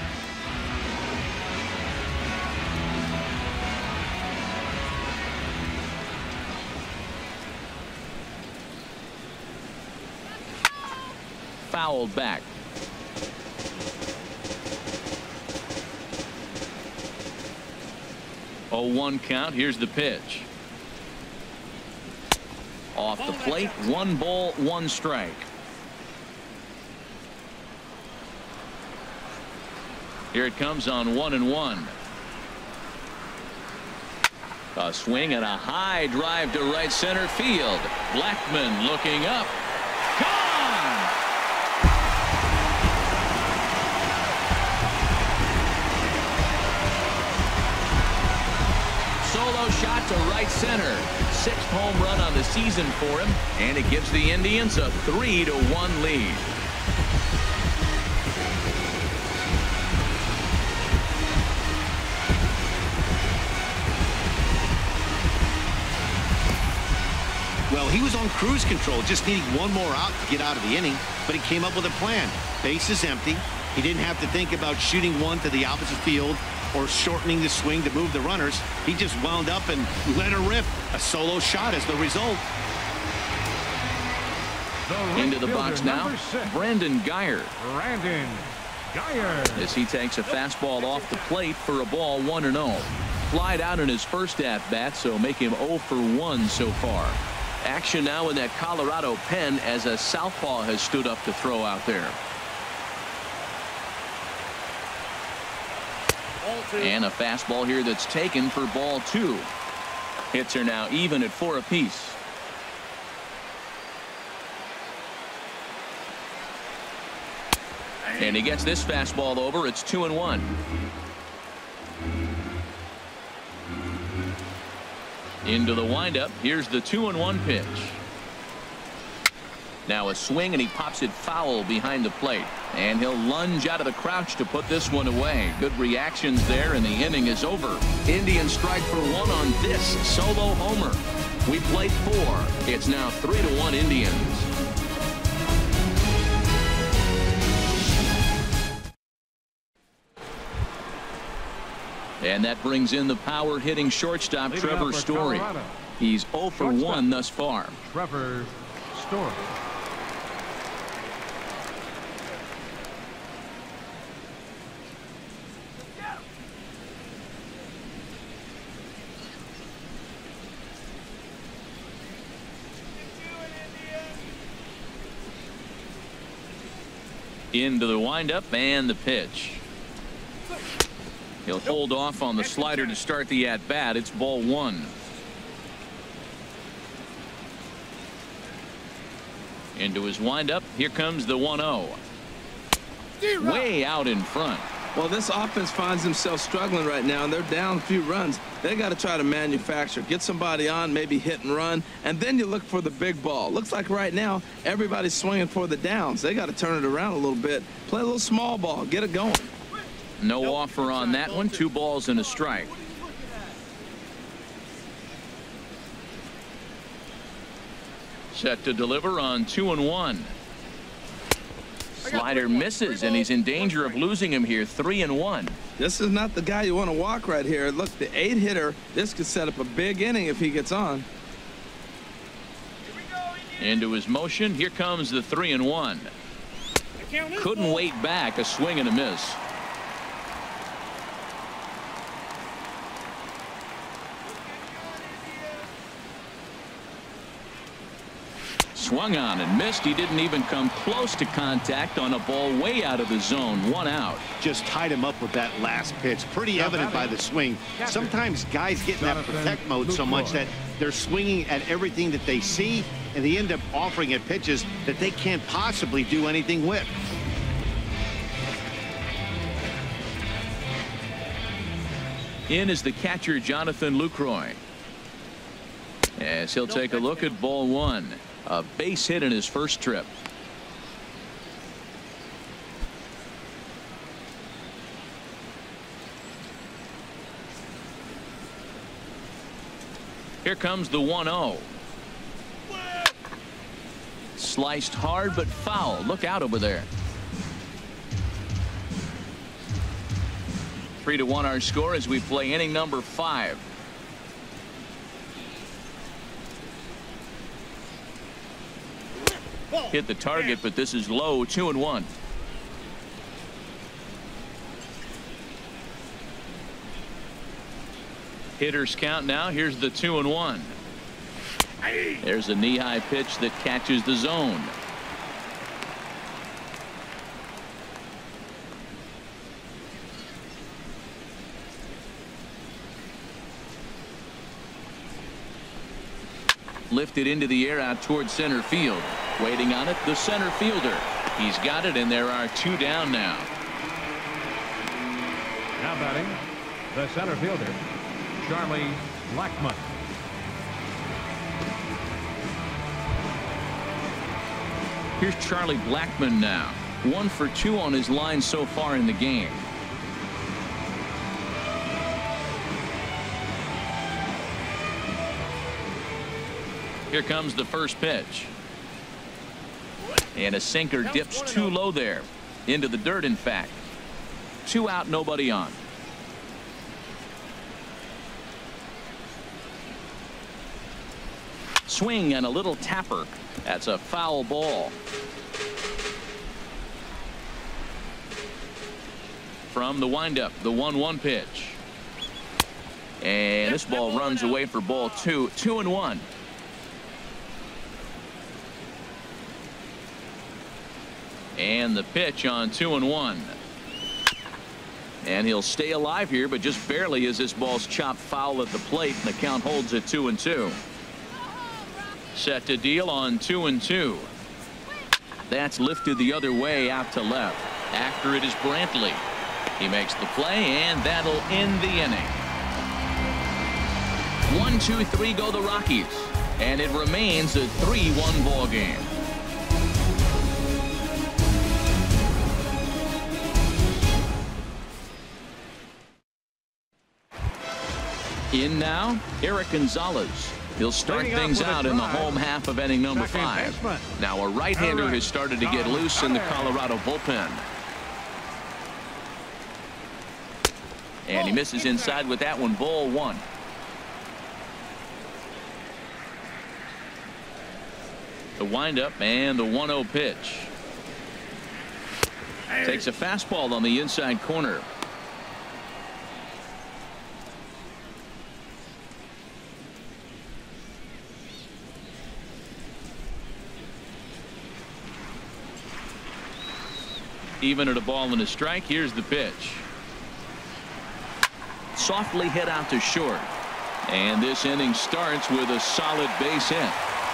Fouled back. 0-1 count. Here's the pitch. Off the plate, 1 ball, 1 strike. Here it comes on 1-1. A swing and a high drive to right center field. Blackmon looking up. Gone! Solo shot to right center. 6th home run on the season for him, and it gives the Indians a 3-1 lead.
Well, he was on cruise control, just needing 1 more out to get out of the inning, but he came up with a plan. Base is empty. He didn't have to think about shooting one to the opposite field or shortening the swing to move the runners. He just wound up and let her rip. A solo shot as the result.
Into the box now, Brandon Guyer.
Brandon Guyer.
As he takes a fastball off the plate for a ball, 1-0. Flied out in his first at-bat, so make him 0 for 1 so far. Action now in that Colorado pen as a southpaw has stood up to throw out there. And a fastball here that's taken for ball 2. Hits are now even at 4 apiece. And he gets this fastball over. It's 2-1. Into the windup. Here's the 2-1 pitch. Now a swing, and he pops it foul behind the plate. And he'll lunge out of the crouch to put this one away. Good reactions there, and the inning is over. Indians strike for one on this solo homer. We played 4. It's now 3-1 Indians. And that brings in the power-hitting shortstop, Trevor Story. He's 0 for 1 thus far.
Trevor Story.
Into the windup and the pitch. He'll hold off on the slider to start the at-bat. It's ball 1. Into his windup. Here comes the 1-0. Way out in front.
Well, this offense finds themselves struggling right now, and they're down a few runs. They got to try to manufacture, get somebody on, maybe hit and run, and then you look for the big ball. Looks like right now everybody's swinging for the downs. They got to turn it around a little bit, play a little small ball, get it going.
No offer on that one. 2 balls and a strike. Set to deliver on 2-1. Slider misses, and he's in danger of losing him here. 3-1.
This is not the guy you want to walk right here. Look, the 8-hitter, this could set up a big inning if he gets on.
Into his motion. Here comes the 3-1. Couldn't wait back. A swing and a miss. Swung on and missed. He didn't even come close to contact on a ball way out of the zone. 1 out.
Just tied him up with that last pitch. Pretty evident by the swing. Sometimes guys get in that protect mode so much that they're swinging at everything that they see, and they end up offering at pitches that they can't possibly do anything with.
In is the catcher, Jonathan Lucroy. As he'll take a look at ball 1. A base hit in his first trip. Here comes the 1-0. Sliced hard but foul. Look out over there. 3-1 our score as we play inning number 5. Hit the target, but this is low. 2-1. Hitters count now. Here's the 2-1. There's a knee-high pitch that catches the zone. Lifted into the air out towards center field. Waiting on it, the center fielder. He's got it, and there are 2 down now.
Now batting, the center fielder, Charlie Blackmon.
Here's Charlie Blackmon now. 1 for 2 on his line so far in the game. Here comes the first pitch. And a sinker dips too low there. Into the dirt, in fact. 2 out, nobody on. Swing and a little tapper. That's a foul ball. From the windup, the 1-1 pitch. And this ball runs away for ball 2. 2-1. And the pitch on 2-1. And he'll stay alive here, but just barely as this ball's chopped foul at the plate, and the count holds at 2-2. Set to deal on 2-2. That's lifted the other way out to left. After it is Brantley. He makes the play, and that'll end the inning. 1, 2, 3 go the Rockies. And it remains a 3-1 ball game. In now, Eric Gonzalez. He'll start things out in the home half of inning number 5. Now a right-hander has started to get loose in the Colorado bullpen. And he misses inside with that one, ball 1. The windup and the 1-0 pitch. Takes a fastball on the inside corner. Even at a ball and a strike, here's the pitch. Softly hit out to short. And this inning starts with a solid base hit.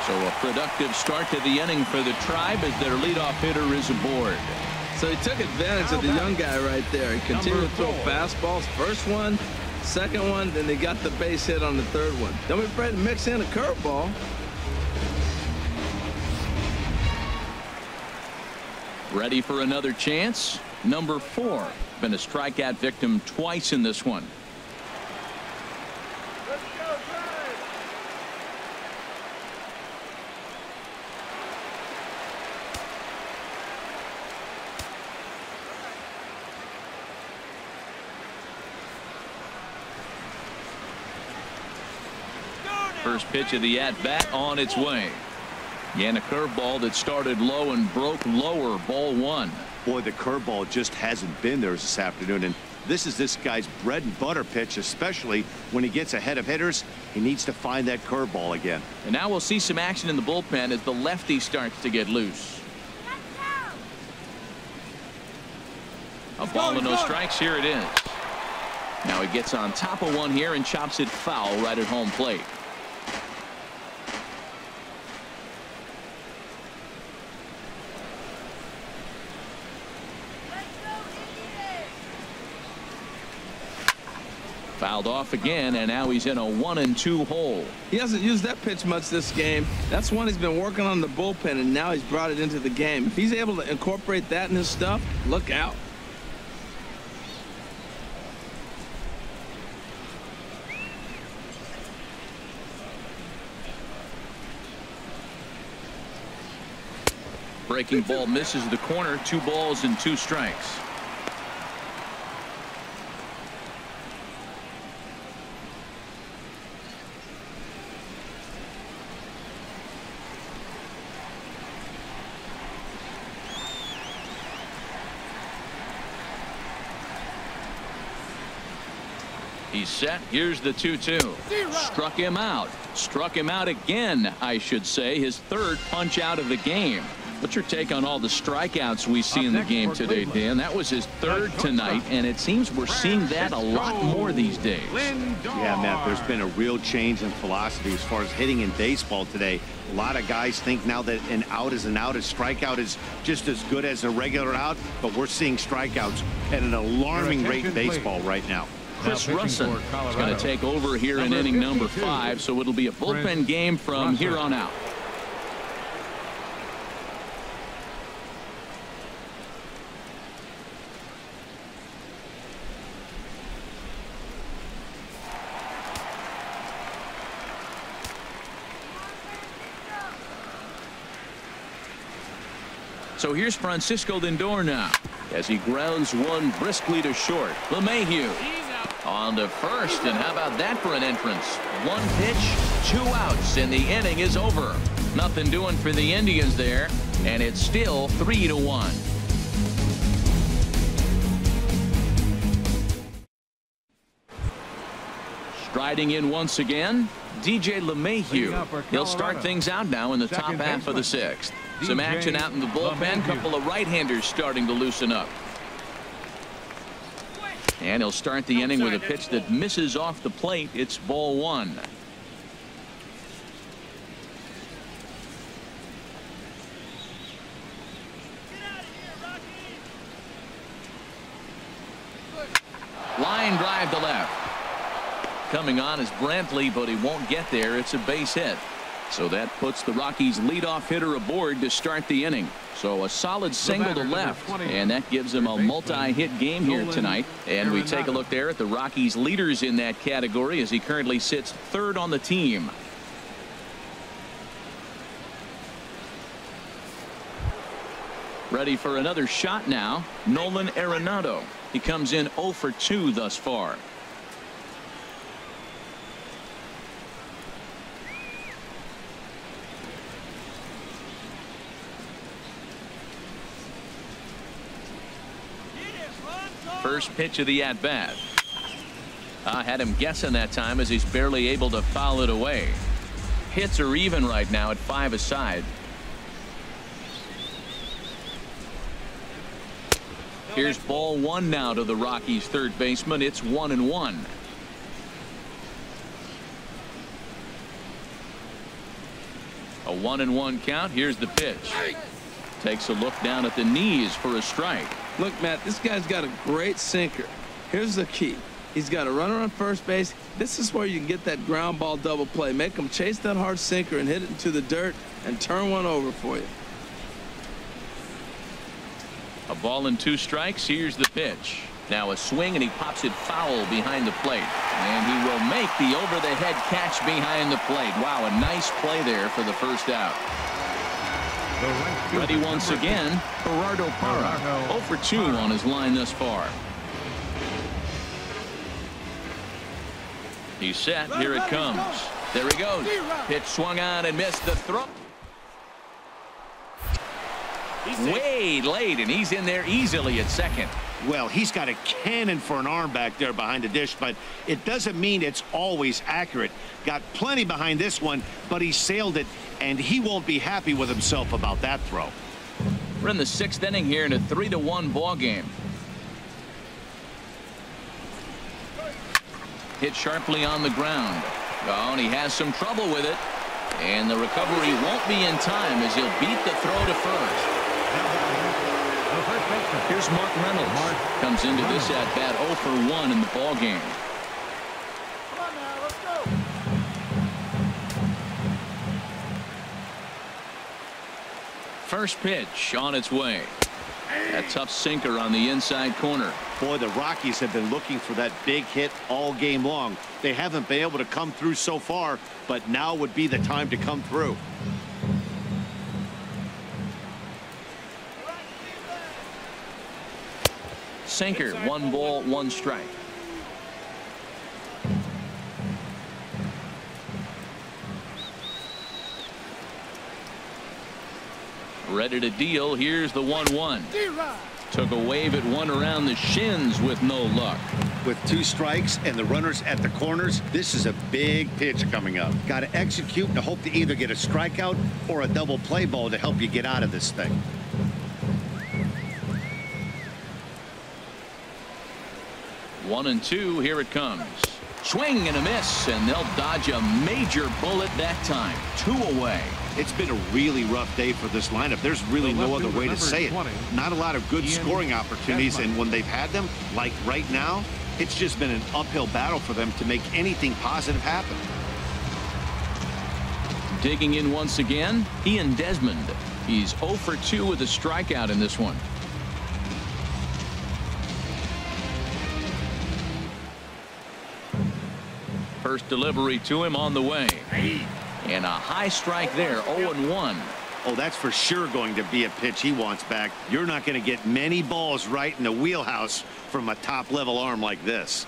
So a productive start to the inning for the Tribe as their leadoff hitter is aboard.
So he took advantage of the young guy right there. He continued to throw fastballs. First one, second one, then they got the base hit on the third one. Don't be afraid to mix in a curveball.
Ready for another chance. Number 4. Been a strikeout victim twice in this one. First pitch of the at-bat on its way. And a curveball that started low and broke lower, ball 1.
Boy, the curveball just hasn't been there this afternoon, and this is this guy's bread and butter pitch, especially when he gets ahead of hitters. He needs to find that curveball again.
And now we'll see some action in the bullpen as the lefty starts to get loose. A ball and no strikes. Here it is. Now he gets on top of one here and chops it foul right at home plate. Fouled off again, and now he's in a 1-2 hole.
He hasn't used that pitch much this game. That's one he's been working on the bullpen, and now he's brought it into the game. If he's able to incorporate that in his stuff, look out.
Breaking ball misses the corner. 2 balls and 2 strikes. He's set. Here's the 2-2. Struck him out. Struck him out again, I should say. His 3rd punch out of the game. What's your take on all the strikeouts we see in the game today, Dan? That was his 3rd tonight, and it seems we're seeing that a lot more these days.
Yeah, Matt, there's been a real change in philosophy as far as hitting in baseball today. A lot of guys think now that an out is an out. A strikeout is just as good as a regular out, but we're seeing strikeouts at an alarming rate in baseball right now.
Chris Russin is going to take over here in inning number 5, so it'll be a bullpen game from here on out. So here's Francisco Lindor now as he grounds one briskly to short. LeMahieu on to first, and how about that for an entrance? 1 pitch, 2 outs, and the inning is over. Nothing doing for the Indians there, and it's still 3-1. Striding in once again, DJ LeMahieu. He'll start things out now in the top half of the 6th. Some action out in the bullpen. Couple of right-handers starting to loosen up. And he'll start the inning with a pitch that misses off the plate. It's ball 1. Line drive to left. Coming on is Brantley, but he won't get there. It's a base hit. So that puts the Rockies leadoff hitter aboard to start the inning. So a solid single to left, and that gives them a multi-hit game here tonight. And we take a look there at the Rockies leaders in that category as he currently sits third on the team. Ready for another shot now, Nolan Arenado. He comes in 0 for 2 thus far. First pitch of the at-bat. I had him guessing that time as he's barely able to foul it away. Hits are even right now at 5 aside. Here's ball 1 now to the Rockies third baseman. It's 1-1. A 1-1 count. Here's the pitch. Takes a look down at the knees for a strike.
Look, Matt, this guy's got a great sinker. Here's the key. He's got a runner on first base. This is where you can get that ground ball double play. Make him chase that hard sinker and hit it into the dirt and turn one over for you.
A ball and 2 strikes. Here's the pitch. Now a swing, and he pops it foul behind the plate. And he will make the over-the-head catch behind the plate. Wow, a nice play there for the first out. Ready once again, Gerardo Parra. 0 for 2 on his line thus far. He's set. Here it comes. There he goes. Pitch swung on and missed the throw. Way late, and he's in there easily at second.
Well, he's got a cannon for an arm back there behind the dish, but it doesn't mean it's always accurate. Got plenty behind this one, but he sailed it, and he won't be happy with himself about that throw.
We're in the 6th inning here in a 3-1 ball game. Hit sharply on the ground. Oh, and he has some trouble with it. And the recovery won't be in time as he'll beat the throw to first. Here's Mark Reynolds. Comes into this at-bat 0 for 1 in the ball game.
Come on now, let's go.
First pitch on its way. A tough sinker on the inside corner.
Boy, the Rockies have been looking for that big hit all game long. They haven't been able to come through so far, but now would be the time to come through.
Sinker, 1 ball, 1 strike. Ready to deal. Here's the 1-1. Took a wave at one around the shins with no luck.
With 2 strikes and the runners at the corners, this is a big pitch coming up. Got to execute and hope to either get a strikeout or a double play ball to help you get out of this thing.
One and 2. Here it comes. Swing and a miss, and they'll dodge a major bullet that time. 2 away.
It's been a really rough day for this lineup. There's really no other way to say it. Not a lot of good scoring opportunities, and when they've had them, like right now, it's just been an uphill battle for them to make anything positive happen.
Digging in once again, Ian Desmond. He's 0 for 2 with a strikeout in this one. First delivery to him on the way. And a high strike there, 0-1.
Oh, that's for sure going to be a pitch he wants back. You're not going to get many balls right in the wheelhouse from a top-level arm like this.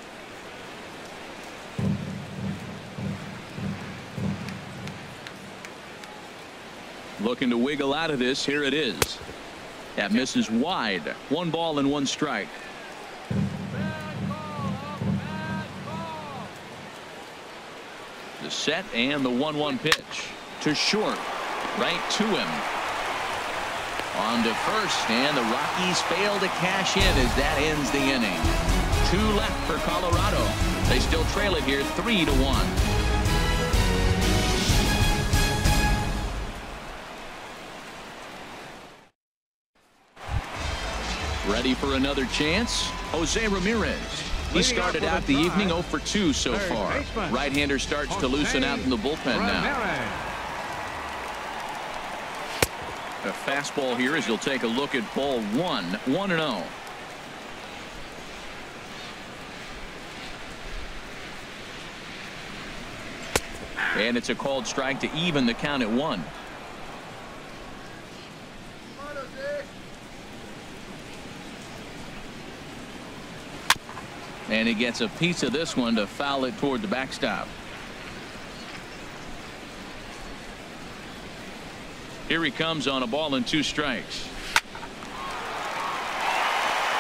Looking to wiggle out of this. Here it is. That misses wide. 1 ball and 1 strike. The set and the 1-1 pitch to short, right to him. On to first, and the Rockies fail to cash in as that ends the inning. 2 left for Colorado. They still trail it here 3-1. Ready for another chance? Jose Ramirez. He started out the evening 0 for 2 so far. Right-hander starts to loosen out in the bullpen now. fastball here as you'll take a look at ball 1, 1-0. And it's a called strike to even the count at 1. And he gets a piece of this one to foul it toward the backstop. Here he comes on a ball and 2 strikes.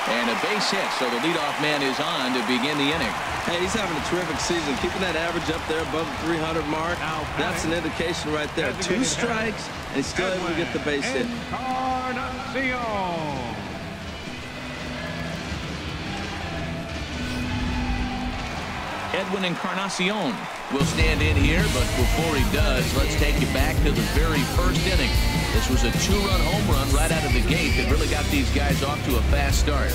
And a base hit, so the leadoff man is on to begin the inning.
Hey, he's having a terrific season. Keeping that average up there above the 300 mark. That's an indication right there. 2 strikes, and he's still able to get the base hit.
Edwin Encarnacion will stand in here, but before he does, let's take you back to the very first inning. This was a 2-run home run right out of the gate that really got these guys off to a fast start.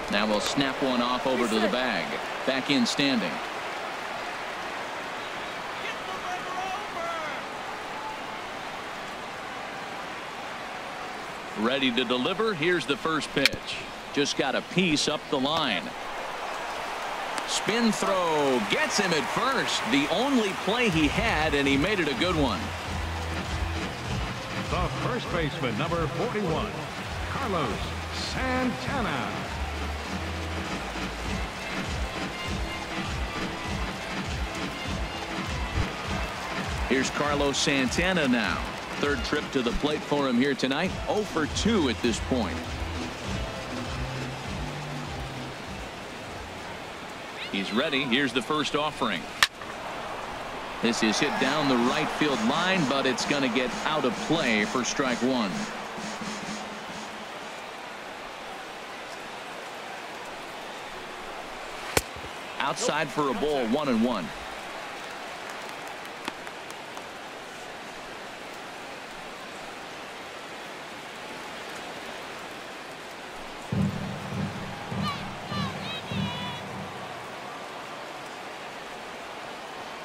Now we'll snap one off over to the bag. Back in standing. Ready to deliver. Here's the first pitch. Just got a piece up the line. Spin throw gets him at first. The only play he had, and he made it a good one.
The first baseman, number 41, Carlos Santana.
Here's Carlos Santana now. Third trip to the plate for him here tonight. 0 for 2 at this point. He's ready. Here's the first offering. This is hit down the right field line, but it's going to get out of play for strike 1. Outside for a ball, 1-1.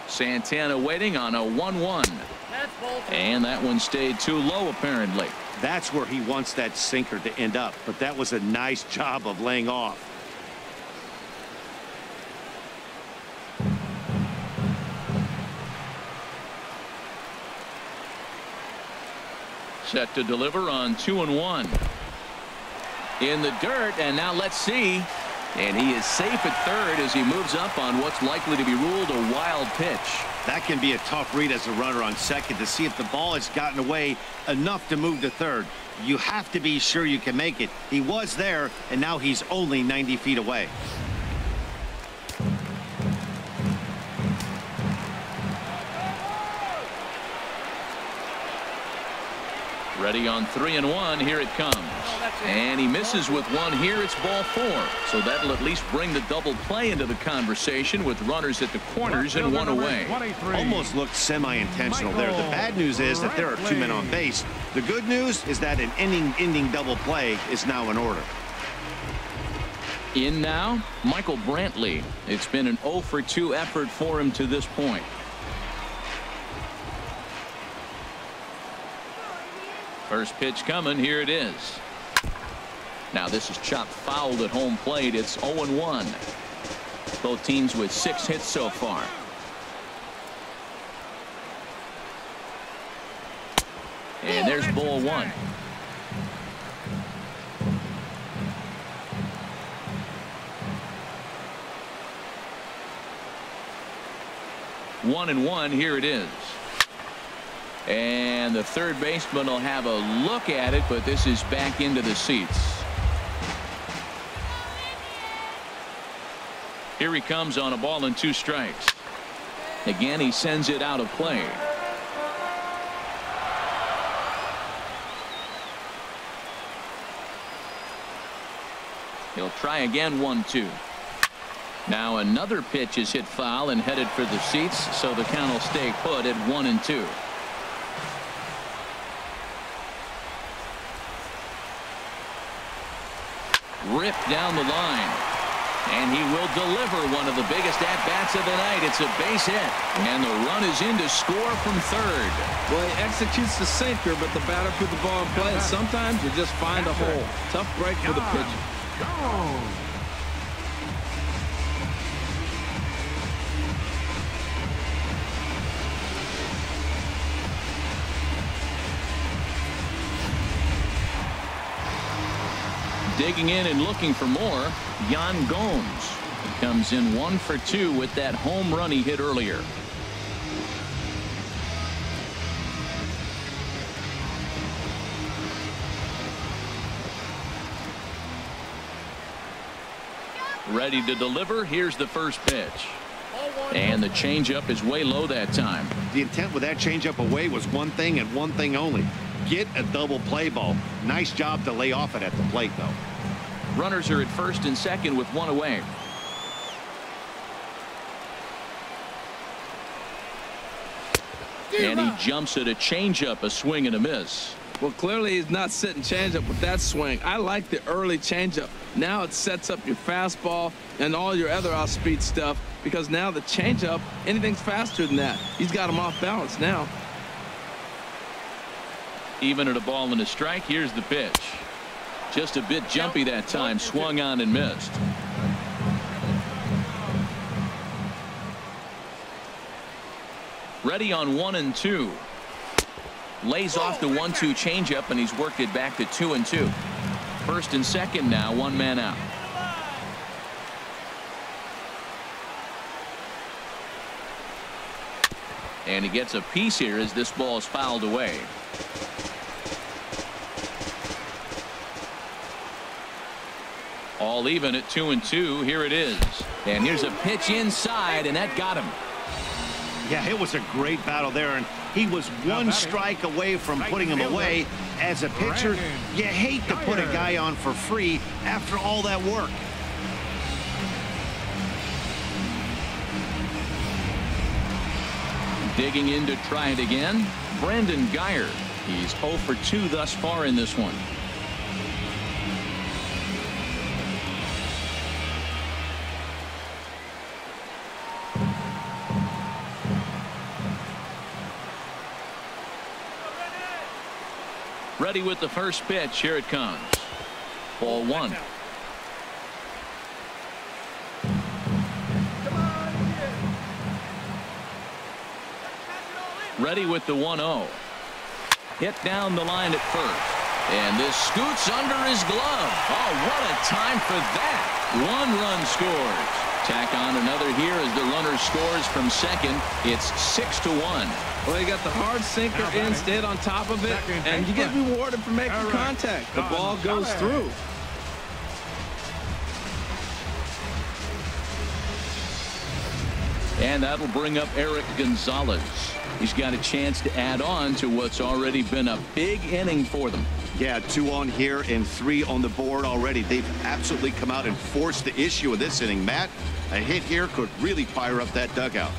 Santana waiting on a 1-1. And that one stayed too low, apparently.
That's where he wants that sinker to end up, but that was a nice job of laying off.
Set to deliver on 2-1. In the dirt, and now let's see. And he is safe at third as he moves up on what's likely to be ruled a wild pitch.
That can be a tough read as a runner on second to see if the ball has gotten away enough to move to third. You have to be sure you can make it. He was there, and now he's only 90 feet away.
Ready on 3-1. Here it comes. And he misses with one here. It's ball 4. So that'll at least bring the double play into the conversation with runners at the corners and one away.
Almost looked semi-intentional there. The bad news is that there are 2 men on base. The good news is that an inning-ending double play is now in order.
In now, Michael Brantley. It's been an 0 for 2 effort for him to this point. First pitch coming. Here it is. Now this is chopped fouled at home plate. It's 0-1. Both teams with 6 hits so far. And there's ball 1. One and one. Here it is. And the third baseman will have a look at it, but this is back into the seats. Here he comes on a ball and 2 strikes. Again, he sends it out of play. He'll try again. 1-2. Now another pitch is hit foul and headed for the seats, so the count will stay put at 1-2. ripped down the line. And he will deliver one of the biggest at-bats of the night. It's a base hit. And the run is in to score from third.
Well, he executes the sinker, but the batter put the ball in play. And sometimes you just find a hole. Tough break for the pitcher.
Digging in and looking for more, Yan Gomes comes in 1 for 2 with that home run he hit earlier. Ready to deliver. Here's the first pitch. And the changeup is way low that time.
The intent with that changeup away was one thing and one thing only. Get a double play ball. Nice job to lay off it at the plate, though.
Runners are at first and second with one away. And he jumps at a changeup, a swing and a miss.
Well, clearly he's not sitting changeup with that swing. I like the early changeup. Now it sets up your fastball and all your other off-speed stuff, because now the changeup, anything's faster than that. He's got him off balance now.
Even at a ball and a strike, here's the pitch. Just a bit jumpy that time, swung on and missed. Ready on 1 and 2. Lays off the 1-2 changeup, and he's worked it back to 2 and 2. First and second now, one man out. And he gets a piece here as this ball is fouled away. All even at 2 and 2. Here it is. And here's a pitch inside, and that got him.
Yeah, it was a great battle there, and he was one strike away from putting him away. As a pitcher, you hate to put a guy on for free after all that work.
Digging in to try it again, Brandon Guyer. He's 0 for 2 thus far in this one. Ready with the first pitch. Here it comes. Ball 1. Ready with the 1-0. Hit down the line at first. And this scoots under his glove. Oh, what a time for that. 1 run scores. Tack on another here as the runner scores from second. It's 6-1.
Well, you got the hard sinker instead on top of it, and you get rewarded for making contact. The ball goes through.
And that'll bring up Eric Gonzalez. He's got a chance to add on to what's already been a big inning for them.
Yeah, 2 on here and 3 on the board already. They've absolutely come out and forced the issue of this inning. Matt, a hit here could really fire up that dugout.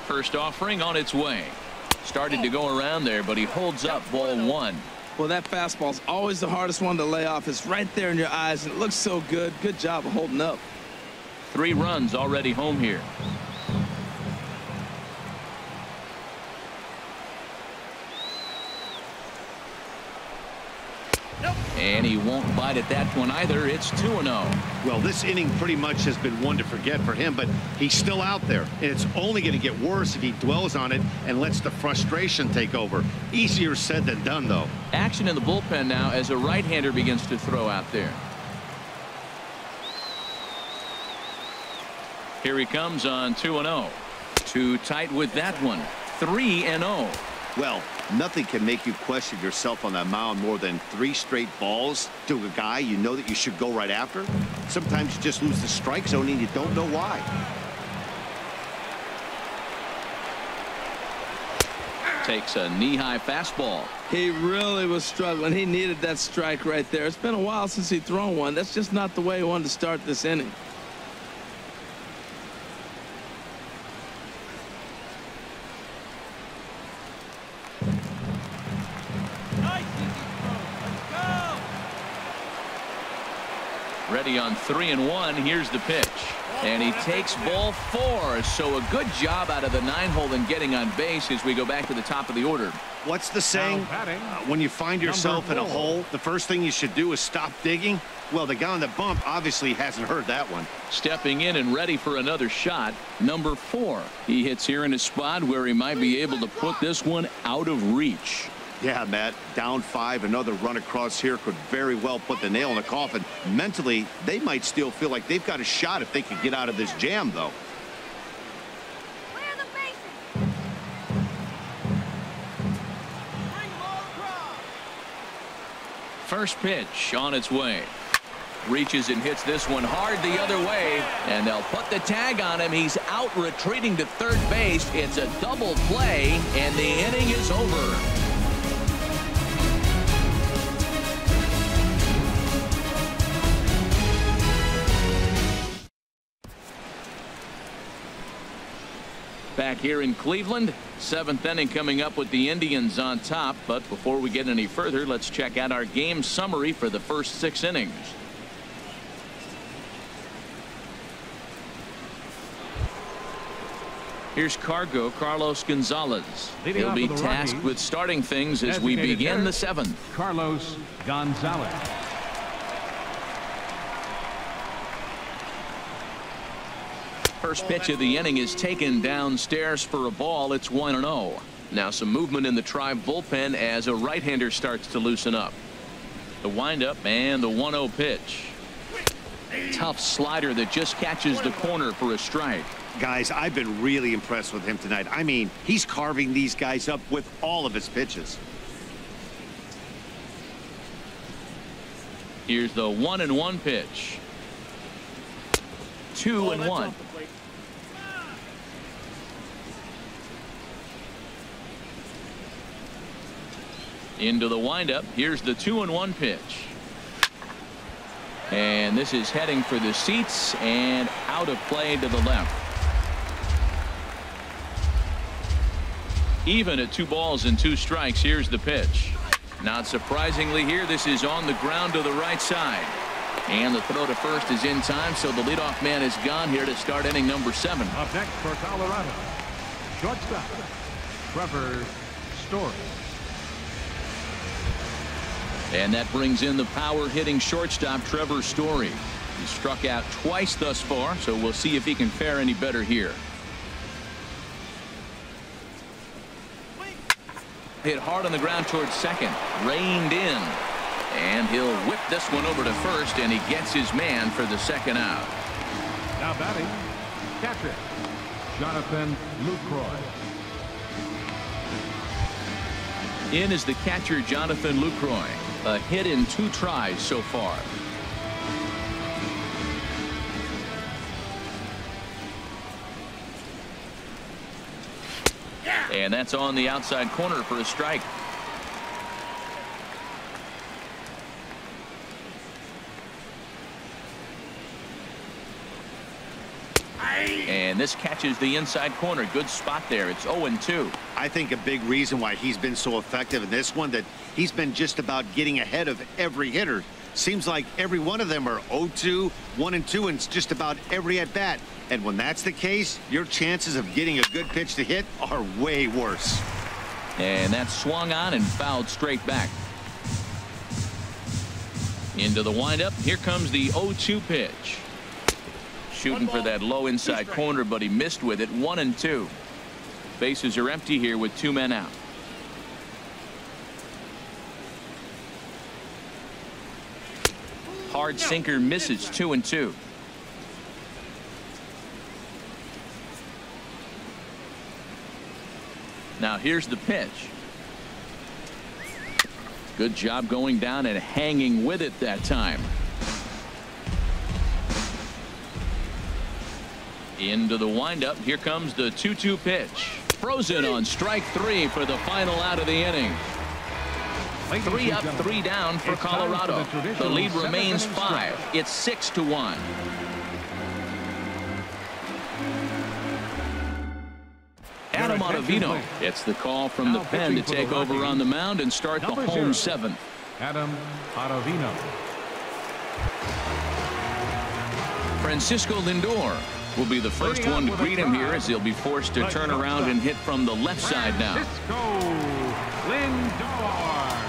First offering on its way. Started to go around there, but he holds up ball 1.
Well, that fastball's always the hardest one to lay off. It's right there in your eyes, and it looks so good. Good job of holding up.
3 runs already home here. And he won't bite at that one either. It's 2-0.
Well, this inning pretty much has been one to forget for him, but he's still out there, and it's only going to get worse if he dwells on it and lets the frustration take over. Easier said than done, though.
Action in the bullpen now as a right-hander begins to throw out there. Here he comes on 2-0. Too tight with that one. 3-0.
Well, nothing can make you question yourself on that mound more than 3 straight balls to a guy you know that you should go right after. Sometimes you just lose the strike zone and you don't know why.
Takes a knee-high fastball.
He really was struggling. He needed that strike right there. It's been a while since he'd thrown one. That's just not the way he wanted to start this inning.
Ready on 3-1. Here's the pitch. And he takes ball 4. So a good job out of the 9-hole in getting on base as we go back to the top of the order.
What's the saying? When you find yourself in a hole, the first thing you should do is stop digging. Well, the guy on the bump obviously hasn't heard that one.
Stepping in and ready for another shot, number 4. He hits here in a spot where he might be able to put this one out of reach.
Yeah, Matt, down 5, another run across here could very well put the nail in the coffin. Mentally, they might still feel like they've got a shot if they could get out of this jam, though.
Clear the bases. Bring them all across.
First pitch on its way. Reaches and hits this one hard the other way, and they'll put the tag on him. He's out retreating to third base. It's a double play, and the inning is over. Back here in Cleveland, 7th inning coming up with the Indians on top. But before we get any further, let's check out our game summary for the first 6 innings. Here's Carlos Gonzalez. He'll be tasked with starting things as we begin the 7th.
Carlos Gonzalez.
First pitch of the inning is taken downstairs for a ball. It's 1-0. Now some movement in the Tribe bullpen as a right-hander starts to loosen up. The windup and the 1-0 pitch. Tough slider that just catches the corner for a strike.
Guys, I've been really impressed with him tonight. I mean, he's carving these guys up with all of his pitches.
Here's the 1-1 pitch. 2-1. Into the windup. Here's the 2-1 pitch. And this is heading for the seats and out of play to the left. Even at 2 balls and 2 strikes. Here's the pitch. Not surprisingly here, this is on the ground to the right side. And the throw to first is in time, so the leadoff man is gone here to start inning number 7.
Up next for Colorado, shortstop, Trevor Story.
And that brings in the power hitting shortstop Trevor Story. He struck out twice thus far, so we'll see if he can fare any better here. Hit hard on the ground towards second. Reined in. And he'll whip this one over to first, and he gets his man for the second out.
Now batting, catcher, Jonathan Lucroy.
In is the catcher, Jonathan Lucroy. A hit in 2 tries so far. And that's on the outside corner for a strike. And this catches the inside corner. Good spot there. It's 0-2.
I think a big reason why he's been so effective in this one, that he's been just about getting ahead of every hitter. Seems like every one of them are 0-2, 1-2, and just about every at bat. And when that's the case, your chances of getting a good pitch to hit are way worse.
And that swung on and fouled straight back. Into the windup. Here comes the 0-2 pitch. Shooting for that low inside corner, but he missed with it. 1-2. Bases are empty here with 2 men out. Hard sinker misses. 2-2. Now here's the pitch. Good job going down and hanging with it that time. Into the windup. Here comes the 2-2 pitch. Frozen on strike 3 for the final out of the inning. 3 up, 3 down for Colorado. The lead remains 5. It's 6-1. Adam Ottavino gets the call from the pen to take over on the mound and start the home 7th.
Adam Ottavino.
Francisco Lindor will be the first one to greet him here as he'll be forced to turn around and hit from the left side now.
Francisco Lindor.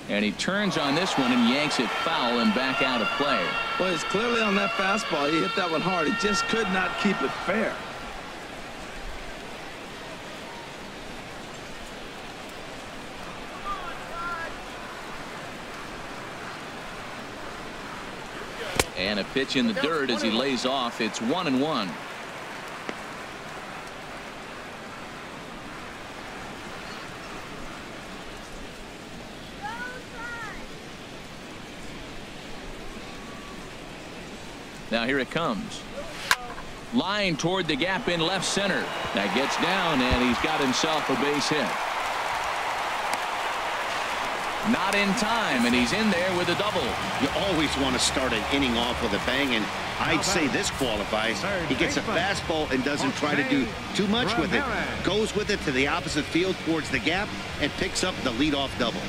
And he turns on this one and yanks it foul and back out of play.
Well, it's clearly on that fastball. He hit that one hard. He just could not keep it fair.
And a pitch in the dirt as he lays off. It's 1-1. Now here it comes. Line toward the gap in left center. That gets down, and he's got himself a base hit. Not in time, and he's in there with a double.
You always want to start an inning off with a bang, and I'd say this qualifies. He gets a fastball and doesn't try to do too much with it. Goes with it to the opposite field towards the gap and picks up the leadoff double.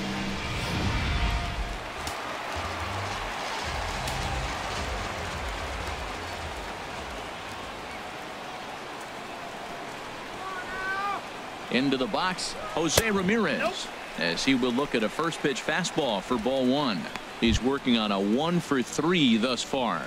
Into the box, Jose Ramirez, as he will look at a first pitch fastball for ball one. He's working on a 1-for-3 thus far.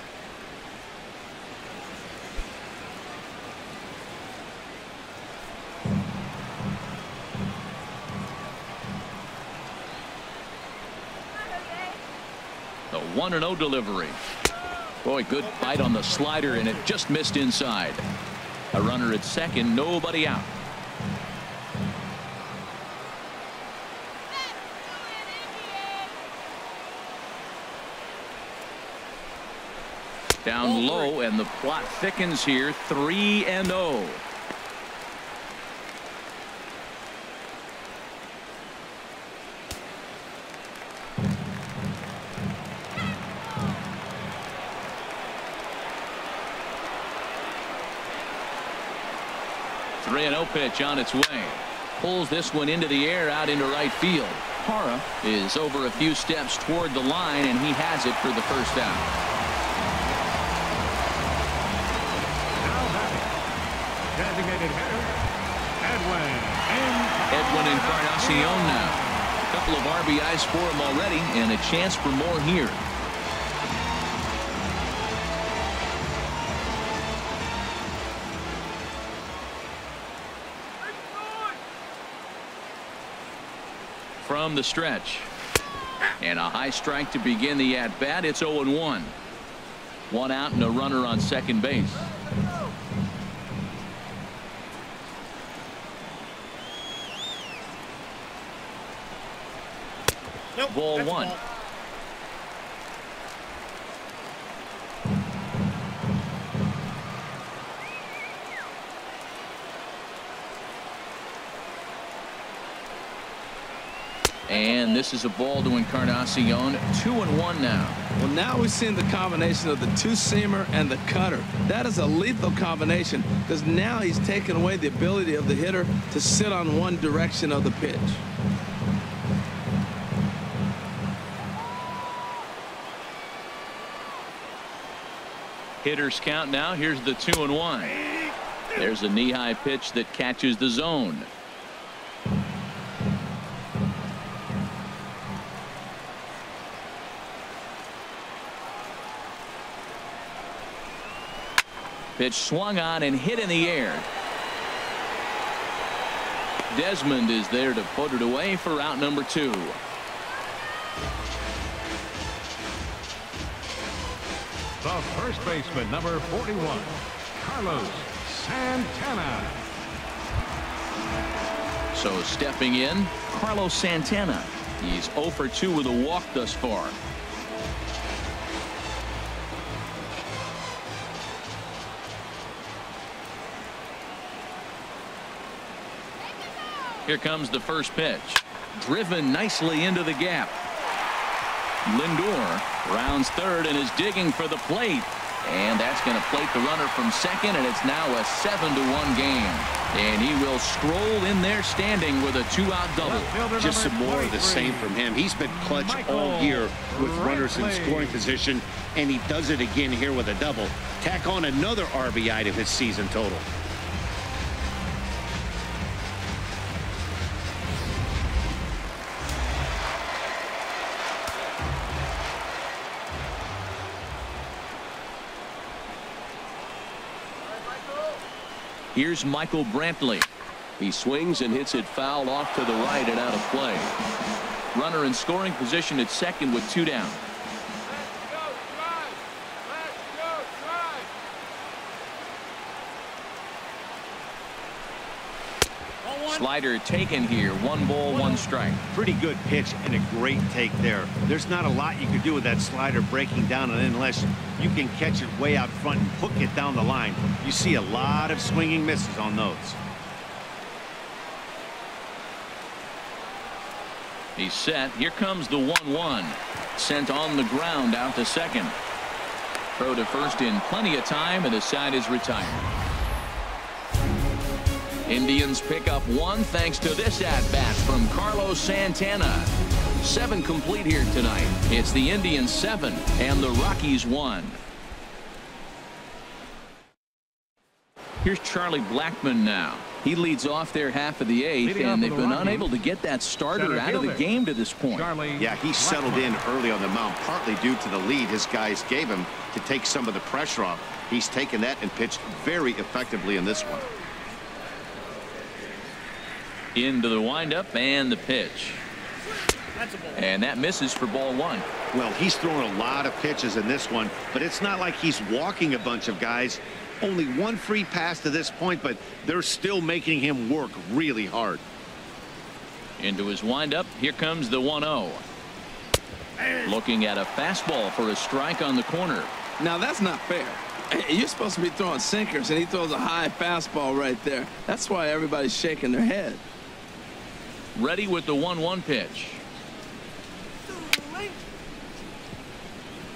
The 1-0 delivery. Boy, good bite on the slider, and it just missed inside. A runner at second, nobody out. Down low, and the plot thickens here. 3-0. Pitch on its way. Pulls this one into the air out into right field. Hara is over a few steps toward the line, and he has it for the first out.
Designated hitter,
Edwin Encarnacion now. A couple of RBIs for him already, and a chance for more here. From the stretch. And a high strike to begin the at-bat. It's 0-1. One out and a runner on second base.
Nope,
ball one. And this is a ball to Encarnacion. 2-1 now.
Well, now we've seen the combination of the two-seamer and the cutter. That is a lethal combination because now he's taken away the ability of the hitter to sit on one direction of the pitch.
Hitters count now. Here's the 2-1. There's a knee-high pitch that catches the zone. Pitch swung on and hit in the air. Desmond is there to put it away for out number 2.
the first baseman, number 41, Carlos Santana.
So stepping in, Carlos Santana. He's 0 for 2 with a walk thus far. Here comes the first pitch. Driven nicely into the gap. Lindor rounds third and is digging for the plate. And that's going to plate the runner from second, and it's now a 7-1 game. And he will stroll in there standing with a 2-out double.
Just some more of the same from him. He's been clutch all year with runners in scoring position, and he does it again here with a double. Tack on another RBI to his season total.
Here's Michael Brantley.
He swings and hits it foul off to the right and out of play.
Runner in scoring position at second with 2 down. Slider taken here. 1 ball, 1 strike.
Pretty good pitch and a great take there. There's not a lot you can do with that slider breaking down, and unless you can catch it way out front and hook it down the line. You see a lot of swinging misses on those.
He's set. Here comes the 1-1. Sent on the ground out to second. Throw to first in plenty of time, and the side is retired. Indians pick up 1 thanks to this at-bat from Carlos Santana. 7 complete here tonight. It's the Indians 7 and the Rockies 1. Here's Charlie Blackmon now. He leads off their half of the 8th, and they've been unable to get that starter out of the game to this point.
Yeah, he settled in early on the mound, partly due to the lead his guys gave him to take some of the pressure off. He's taken that and pitched very effectively in this one.
Into the windup and the pitch. And that misses for ball 1.
Well, he's thrown a lot of pitches in this one, but it's not like he's walking a bunch of guys. Only 1 free pass to this point, but they're still making him work really hard.
Into his windup. Here comes the 1-0. Looking at a fastball for a strike on the corner.
Now that's not fair. You're supposed to be throwing sinkers, and he throws a high fastball right there. That's why everybody's shaking their head.
Ready with the 1-1 pitch.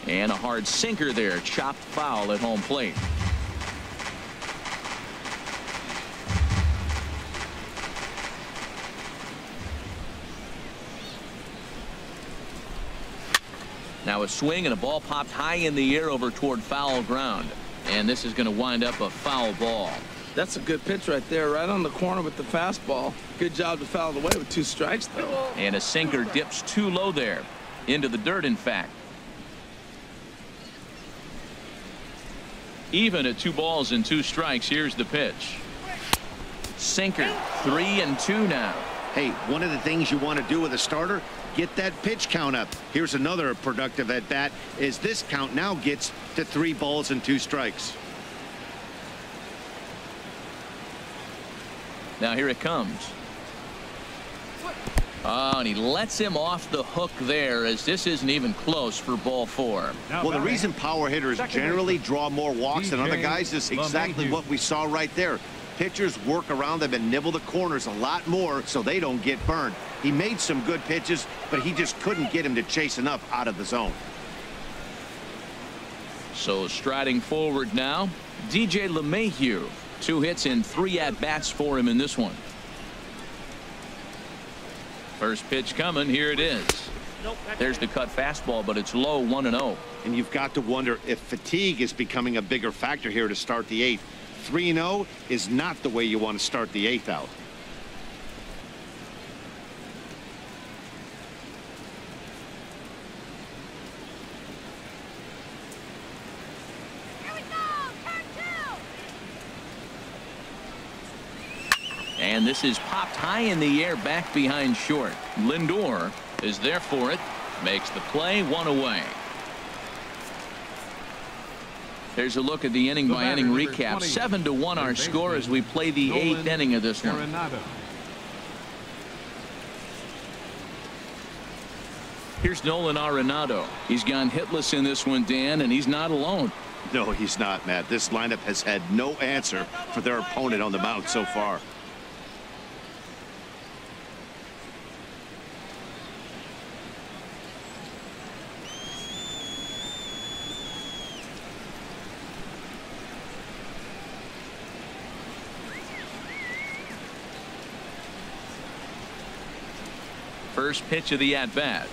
And a hard sinker there. Chopped foul at home plate. Now a swing and a ball popped high in the air over toward foul ground. And this is going to wind up a foul ball.
That's a good pitch right there, right on the corner with the fastball. Good job to foul it away with 2 strikes, though.
And a sinker dips too low there. Into the dirt, in fact. Even at 2 balls and 2 strikes. Here's the pitch. Sinker. 3-2 now.
Hey, one of the things you want to do with a starter, get that pitch count up. Here's another productive at bat, as this count now gets to 3 balls and 2 strikes.
Now here it comes. Oh, and he lets him off the hook there, as this isn't even close for ball 4.
Well, the reason power hitters generally draw more walks than other guys is exactly what we saw right there. Pitchers work around them and nibble the corners a lot more so they don't get burned. He made some good pitches, but he just couldn't get him to chase enough out of the zone.
So striding forward now, DJ LeMahieu. 2 hits and 3 at-bats for him in this one. First pitch coming. Here it is. There's the cut fastball, but it's low. 1-0.
And you've got to wonder if fatigue is becoming a bigger factor here to start the 8th. 3-0 is not the way you want to start the 8th out.
And this is popped high in the air back behind short. Lindor is there for it. Makes the play. 1 away. There's a look at the inning by inning recap. 7-1 our score as we play the 8th inning of this one. Here's Nolan Arenado. He's gone hitless in this one, Dan, and he's not alone.
No, he's not, Matt. This lineup has had no answer for their opponent on the mound so far.
First pitch of the at-bat.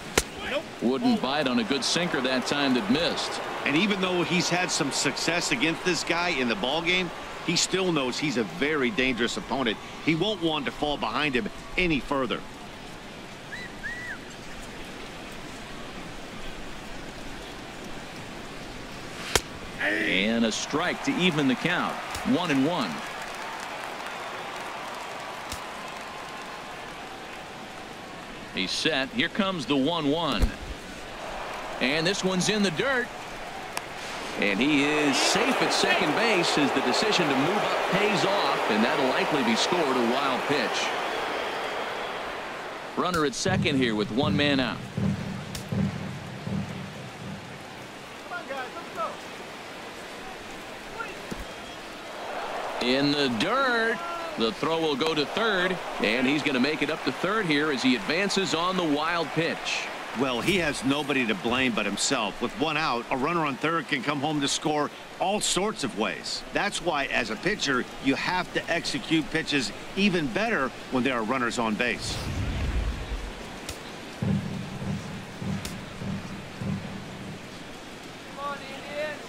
Wouldn't bite on a good sinker that time that missed.
And even though he's had some success against this guy in the ball game, he still knows he's a very dangerous opponent. He won't want to fall behind him any further.
And a strike to even the count. 1-1. He's set. Here comes the 1-1. And this one's in the dirt. And he is safe at second base as the decision to move up pays off, and that'll likely be scored a wild pitch. Runner at second here with one man out.
Come on, guys, let's go.
In the dirt. The throw will go to third, and he's going to make it up to third here as he advances on the wild pitch.
Well, he has nobody to blame but himself. With one out, a runner on third can come home to score all sorts of ways. That's why, as a pitcher, you have to execute pitches even better when there are runners on base.
Come on, Indians.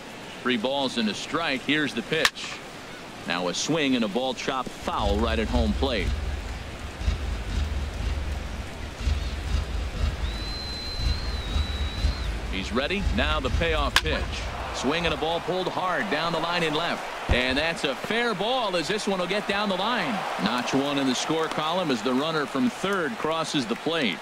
3 balls and a strike. Here's the pitch. Now a swing and a ball chopped foul right at home plate. He's ready. Now the payoff pitch. Swing and a ball pulled hard down the line in left. And that's a fair ball as this one will get down the line. Notch 1 in the score column as the runner from third crosses the plate.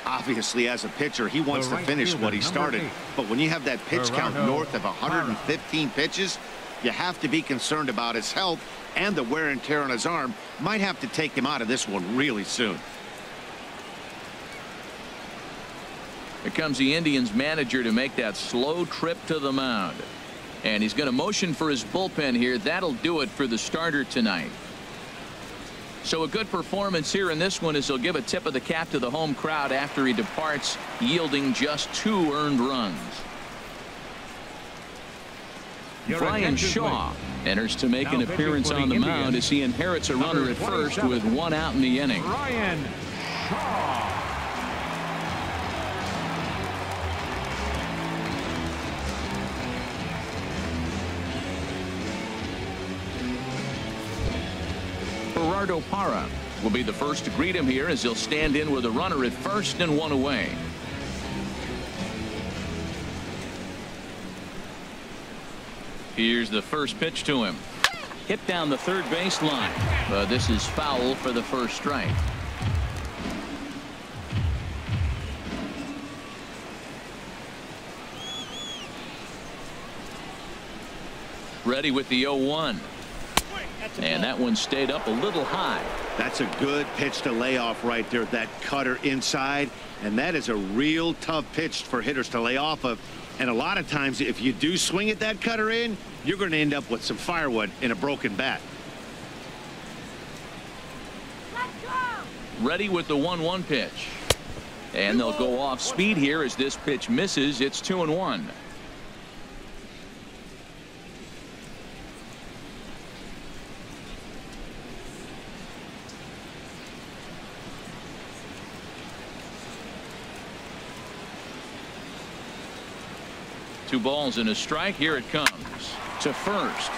Obviously, as a pitcher, he wants to finish what he started. But when you have that pitch count north of 115 pitches, you have to be concerned about his health, and the wear and tear on his arm might have to take him out of this one really soon.
Here comes the Indians manager to make that slow trip to the mound. And he's going to motion for his bullpen here. That'll do it for the starter tonight. So a good performance here in this one as he'll give a tip of the cap to the home crowd after he departs, yielding just 2 earned runs. Brian Shaw enters to make an appearance on the mound as he inherits a runner at first with 1 out in the inning.
Brian Shaw.
Gerardo Parra will be the first to greet him here as he'll stand in with a runner at first and 1 away. Here's the first pitch to him. Hit down the third base line. But this is foul for the first strike. Ready with the 0-1. And that one stayed up a little high.
That's a good pitch to lay off right there. That cutter inside. And that is a real tough pitch for hitters to lay off of. And a lot of times, if you do swing at that cutter in, you're going to end up with some firewood in a broken bat.
Let's go.
Ready with the 1-1 pitch. And they'll go off speed here as this pitch misses. It's 2-1. Two balls and a strike. Here it comes to first.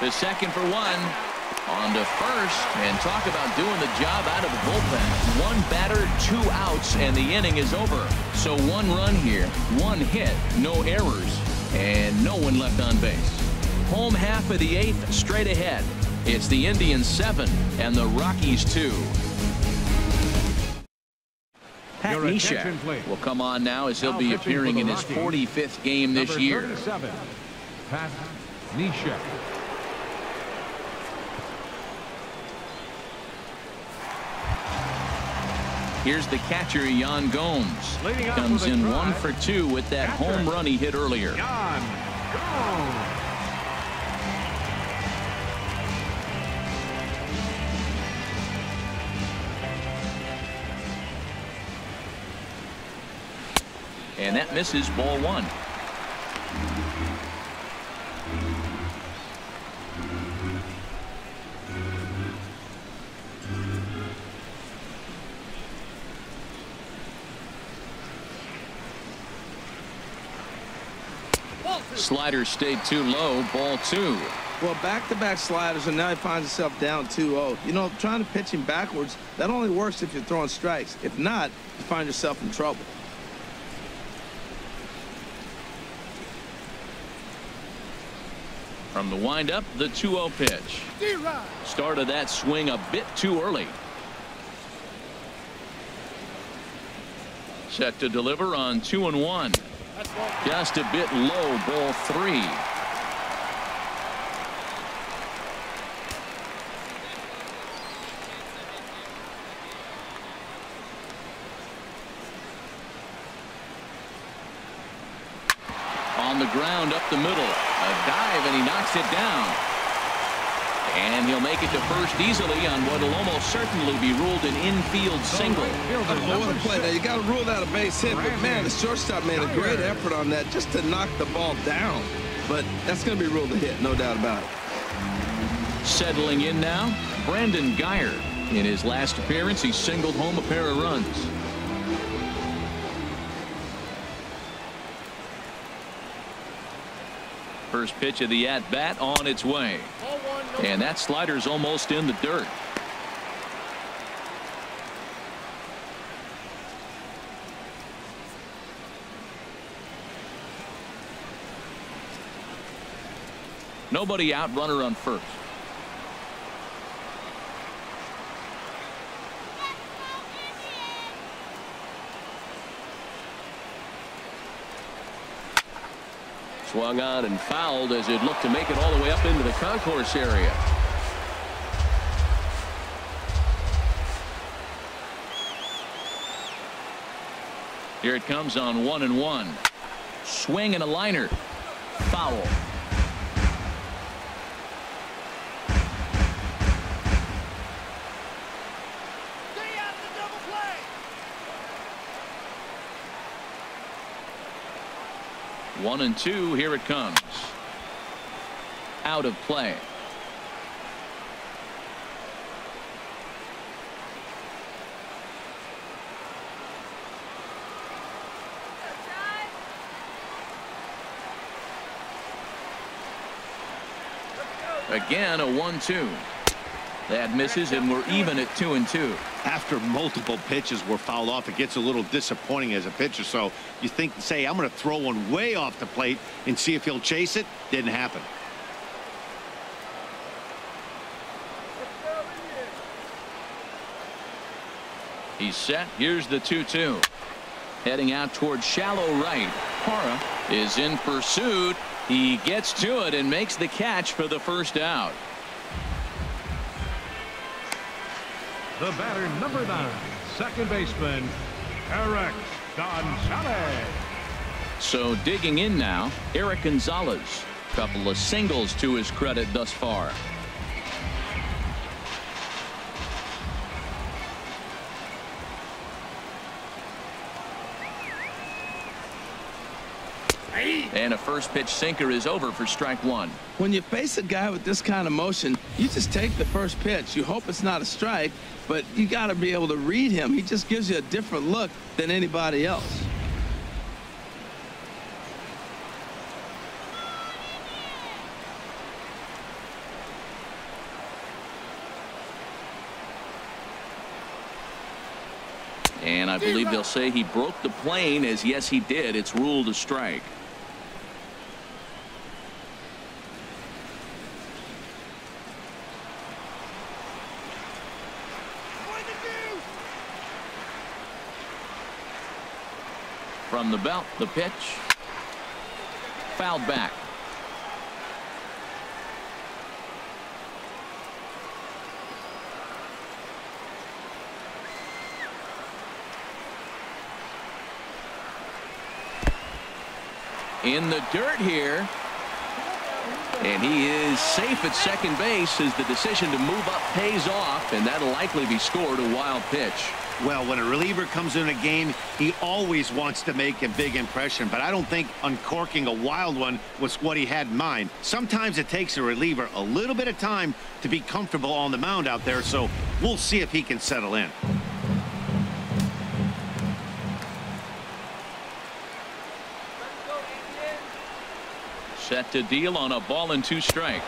To second for 1. On to first. And talk about doing the job out of the bullpen. 1 batter, 2 outs, and the inning is over. So 1 run here, 1 hit, no errors, and no one left on base. Home half of the 8th straight ahead. It's the Indians 7 and the Rockies 2. Pat Neshek will come on now as he'll be appearing in his 45th game this year.
37, Pat Neshek.
Here's the catcher, Yan Gomes. Comes in 1 for 2 with that home run he hit earlier.
Yan Gomes.
And that misses, ball 1. Slider stayed too low. Ball 2.
Well, back-to-back sliders, and now he finds himself down 2-0. You know, trying to pitch him backwards, that only works if you're throwing strikes. If not, you find yourself in trouble.
From the windup, the 2-0 pitch. Started that swing a bit too early. Set to deliver on 2-1. Just a bit low. Ball 3. On the ground up the middle. A dive, and he knocks it down. And he'll make it to first easily on what will almost certainly be ruled an infield single.
Oh, what a play. Now, you got to rule out a base hit, but man, the shortstop made a great effort on that just to knock the ball down. But that's going to be ruled a hit, no doubt about it.
Settling in now, Brandon Geyer. In his last appearance, he singled home a pair of runs. First pitch of the at-bat on its way. And that slider's almost in the dirt. Nobody out, runner on first. Swung on and fouled as it looked to make it all the way up into the concourse area. Here it comes on 1-1. Swing and a liner. Foul.
Stay out of the double play.
1-2. Here it comes. Out of play. Again, a 1-2. That misses, and we're even at 2-2.
After multiple pitches were fouled off, it gets a little disappointing as a pitcher. So you think, say, I'm going to throw one way off the plate and see if he'll chase it. Didn't happen.
He's set. Here's the 2-2. Heading out towards shallow right. Hara is in pursuit. He gets to it and makes the catch for the first out.
The batter, number 9, second baseman, Eric Gonzalez.
So digging in now, Eric Gonzalez. Couple of singles to his credit thus far. And a first pitch sinker is over for strike 1.
When you face a guy with this kind of motion, you just take the first pitch. You hope it's not a strike, but you got to be able to read him. He just gives you a different look than anybody else.
And I believe they'll say he broke the plane, as yes, he did. It's ruled a strike. From the belt, the pitch. Fouled back. In the dirt here. And he is safe at second base as the decision to move up pays off, and that'll likely be scored a wild pitch.
Well, when a reliever comes in a game, he always wants to make a big impression, but I don't think uncorking a wild one was what he had in mind. Sometimes it takes a reliever a little bit of time to be comfortable on the mound out there, so we'll see if he can settle in.
Set to deal on a ball and 2 strikes.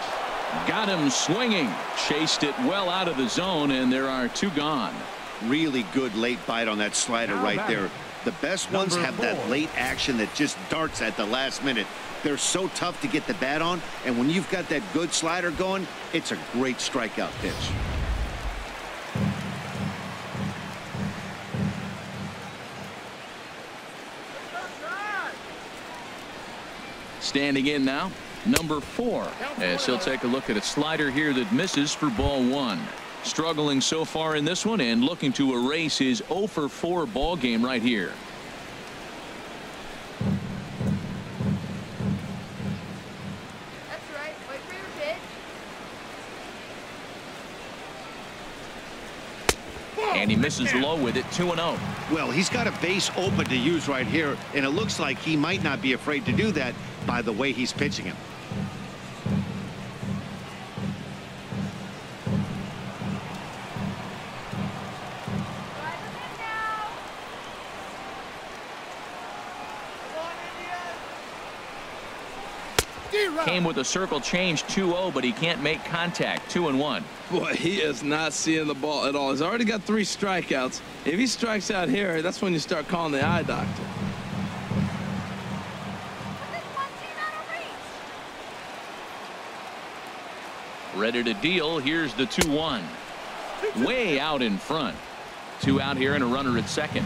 Got him swinging. Chased it well out of the zone, and there are 2 gone.
Really good late bite on that slider right there. The best ones have that late action that just darts at the last minute. They're so tough to get the bat on, and when you've got that good slider going, it's a great strikeout pitch.
Standing in now, number 4, as he'll take a look at a slider here that misses for ball 1. Struggling so far in this one and looking to erase his 0 for 4 ball game right here.
That's right. Wait for your pitch.
And he misses low with it, 2-0.
Well, he's got a base open to use right here, and it looks like he might not be afraid to do that by the way he's pitching him.
Came with a circle change, 2-0, but he can't make contact, 2-1.
Boy, he is not seeing the ball at all. He's already got 3 strikeouts. If he strikes out here, that's when you start calling the eye doctor.
Ready to deal. Here's the 2-1. Way out in front. 2 out here and a runner at second.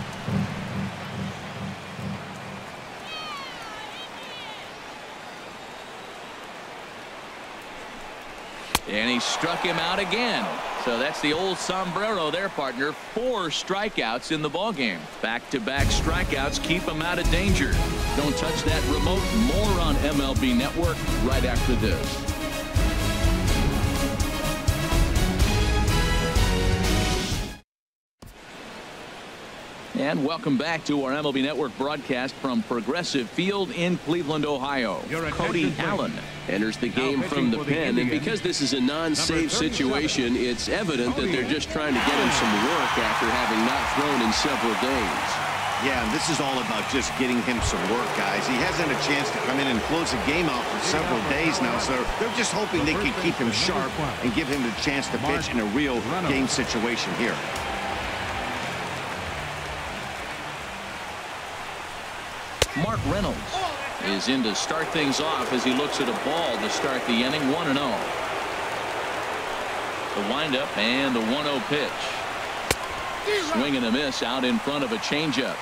And he struck him out again. So that's the old sombrero there, partner. 4 strikeouts in the ballgame. Back-to-back strikeouts keep him out of danger. Don't touch that remote. More on MLB Network right after this. And welcome back to our MLB Network broadcast from Progressive Field in Cleveland, Ohio. Cody Allen
enters the game from the pen, and because this is a non-save situation, it's evident that they're just trying to get him some work after having not thrown in several days.
Yeah, and this is all about just getting him some work, guys. He hasn't a chance to come in and close the game out for several days now, so they're just hoping they can keep him sharp and give him the chance to pitch in a real game situation here.
Mark Reynolds is in to start things off as he looks at a ball to start the inning, 1-0. The windup and the 1-0 pitch. Swing and a miss out in front of a changeup.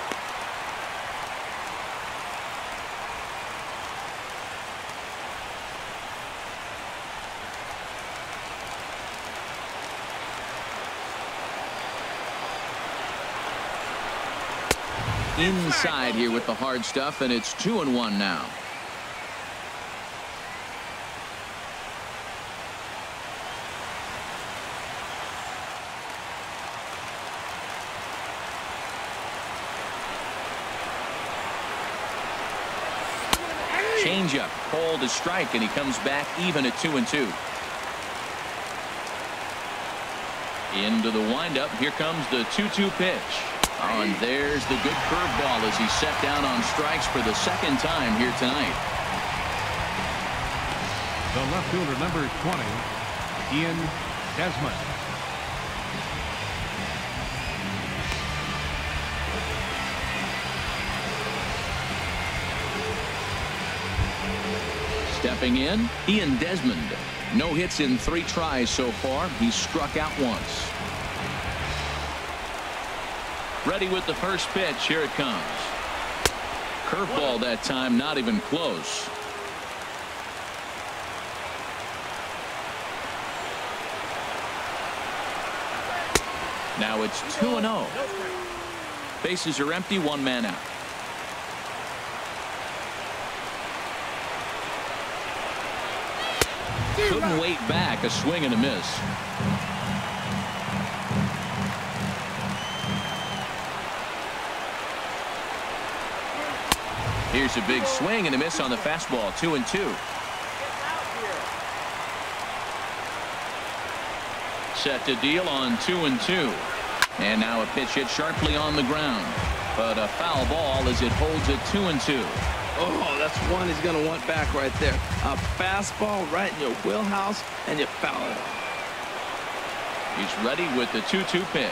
Inside here with the hard stuff, and it's 2-1 now. Changeup called a strike, and he comes back even at 2-2. Into the windup. Here comes the 2-2 pitch. Oh, and there's the good curveball as he's set down on strikes for the 2nd time here tonight.
The left fielder, number 20, Ian Desmond.
Stepping in, Ian Desmond. No hits in 3 tries so far. He's struck out once. Ready with the first pitch. Here it comes. Curveball that time, not even close. Now it's 2-0. Bases are empty, 1 man out. Couldn't wait back. A swing and a miss. Here's a big swing and a miss on the fastball. 2-2. Set to deal on 2-2. And now a pitch hit sharply on the ground. But a foul ball as it holds it 2-2.
Oh, that's one he's going to want back right there. A fastball right in your wheelhouse, and you foul it off.
He's ready with the 2-2 pitch.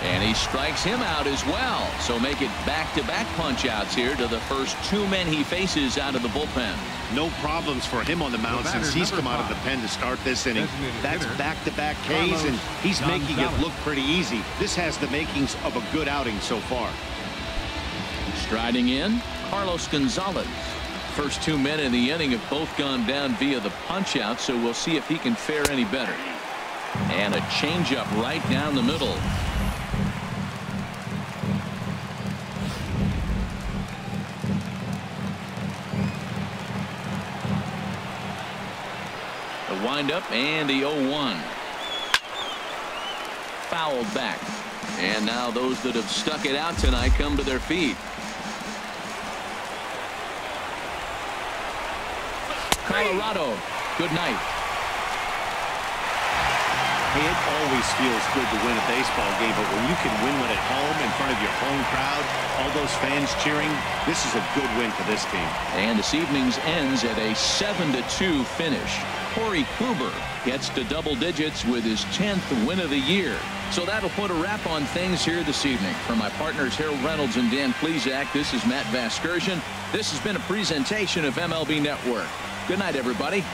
And he strikes him out as well. So make it back-to-back punch-outs here to the first two men he faces out of the bullpen.
No problems for him on the mound since he's come out of the pen to start this inning. That's back-to-back Ks, and he's making it look pretty easy. This has the makings of a good outing so far.
Striding in, Carlos Gonzalez. First two men in the inning have both gone down via the punch-out, so we'll see if he can fare any better. And a changeup right down the middle. The windup and the 0-1. Fouled back. And now those that have stuck it out tonight come to their feet. Colorado, good night.
Hey, it always feels good to win a baseball game, but when you can win one at home in front of your home crowd, all those fans cheering, this is a good win for this team.
And this evening's ends at a 7-2 finish. Corey Kluber gets to double digits with his 10th win of the year. So that'll put a wrap on things here this evening. For my partners Harold Reynolds and Dan Plesac, this is Matt Vasgersian. This has been a presentation of MLB Network. Good night, everybody.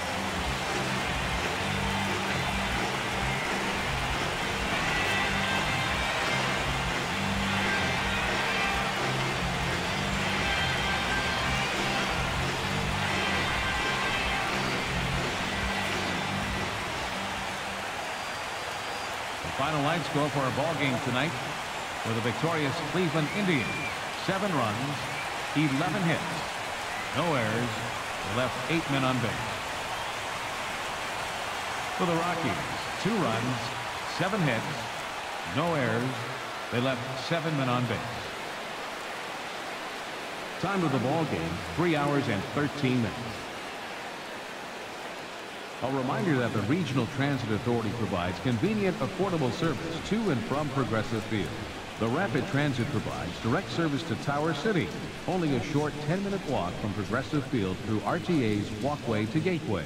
Final line score for our ball game tonight for the victorious Cleveland Indians: 7 runs, 11 hits, no errors, they left 8 men on base. For the Rockies, 2 runs, 7 hits, no errors, they left 7 men on base. Time of the ball game, 3 hours and 13 minutes. A reminder that the Regional Transit Authority provides convenient, affordable service to and from Progressive Field. The Rapid Transit provides direct service to Tower City, only a short 10-minute walk from Progressive Field through RTA's Walkway to Gateway.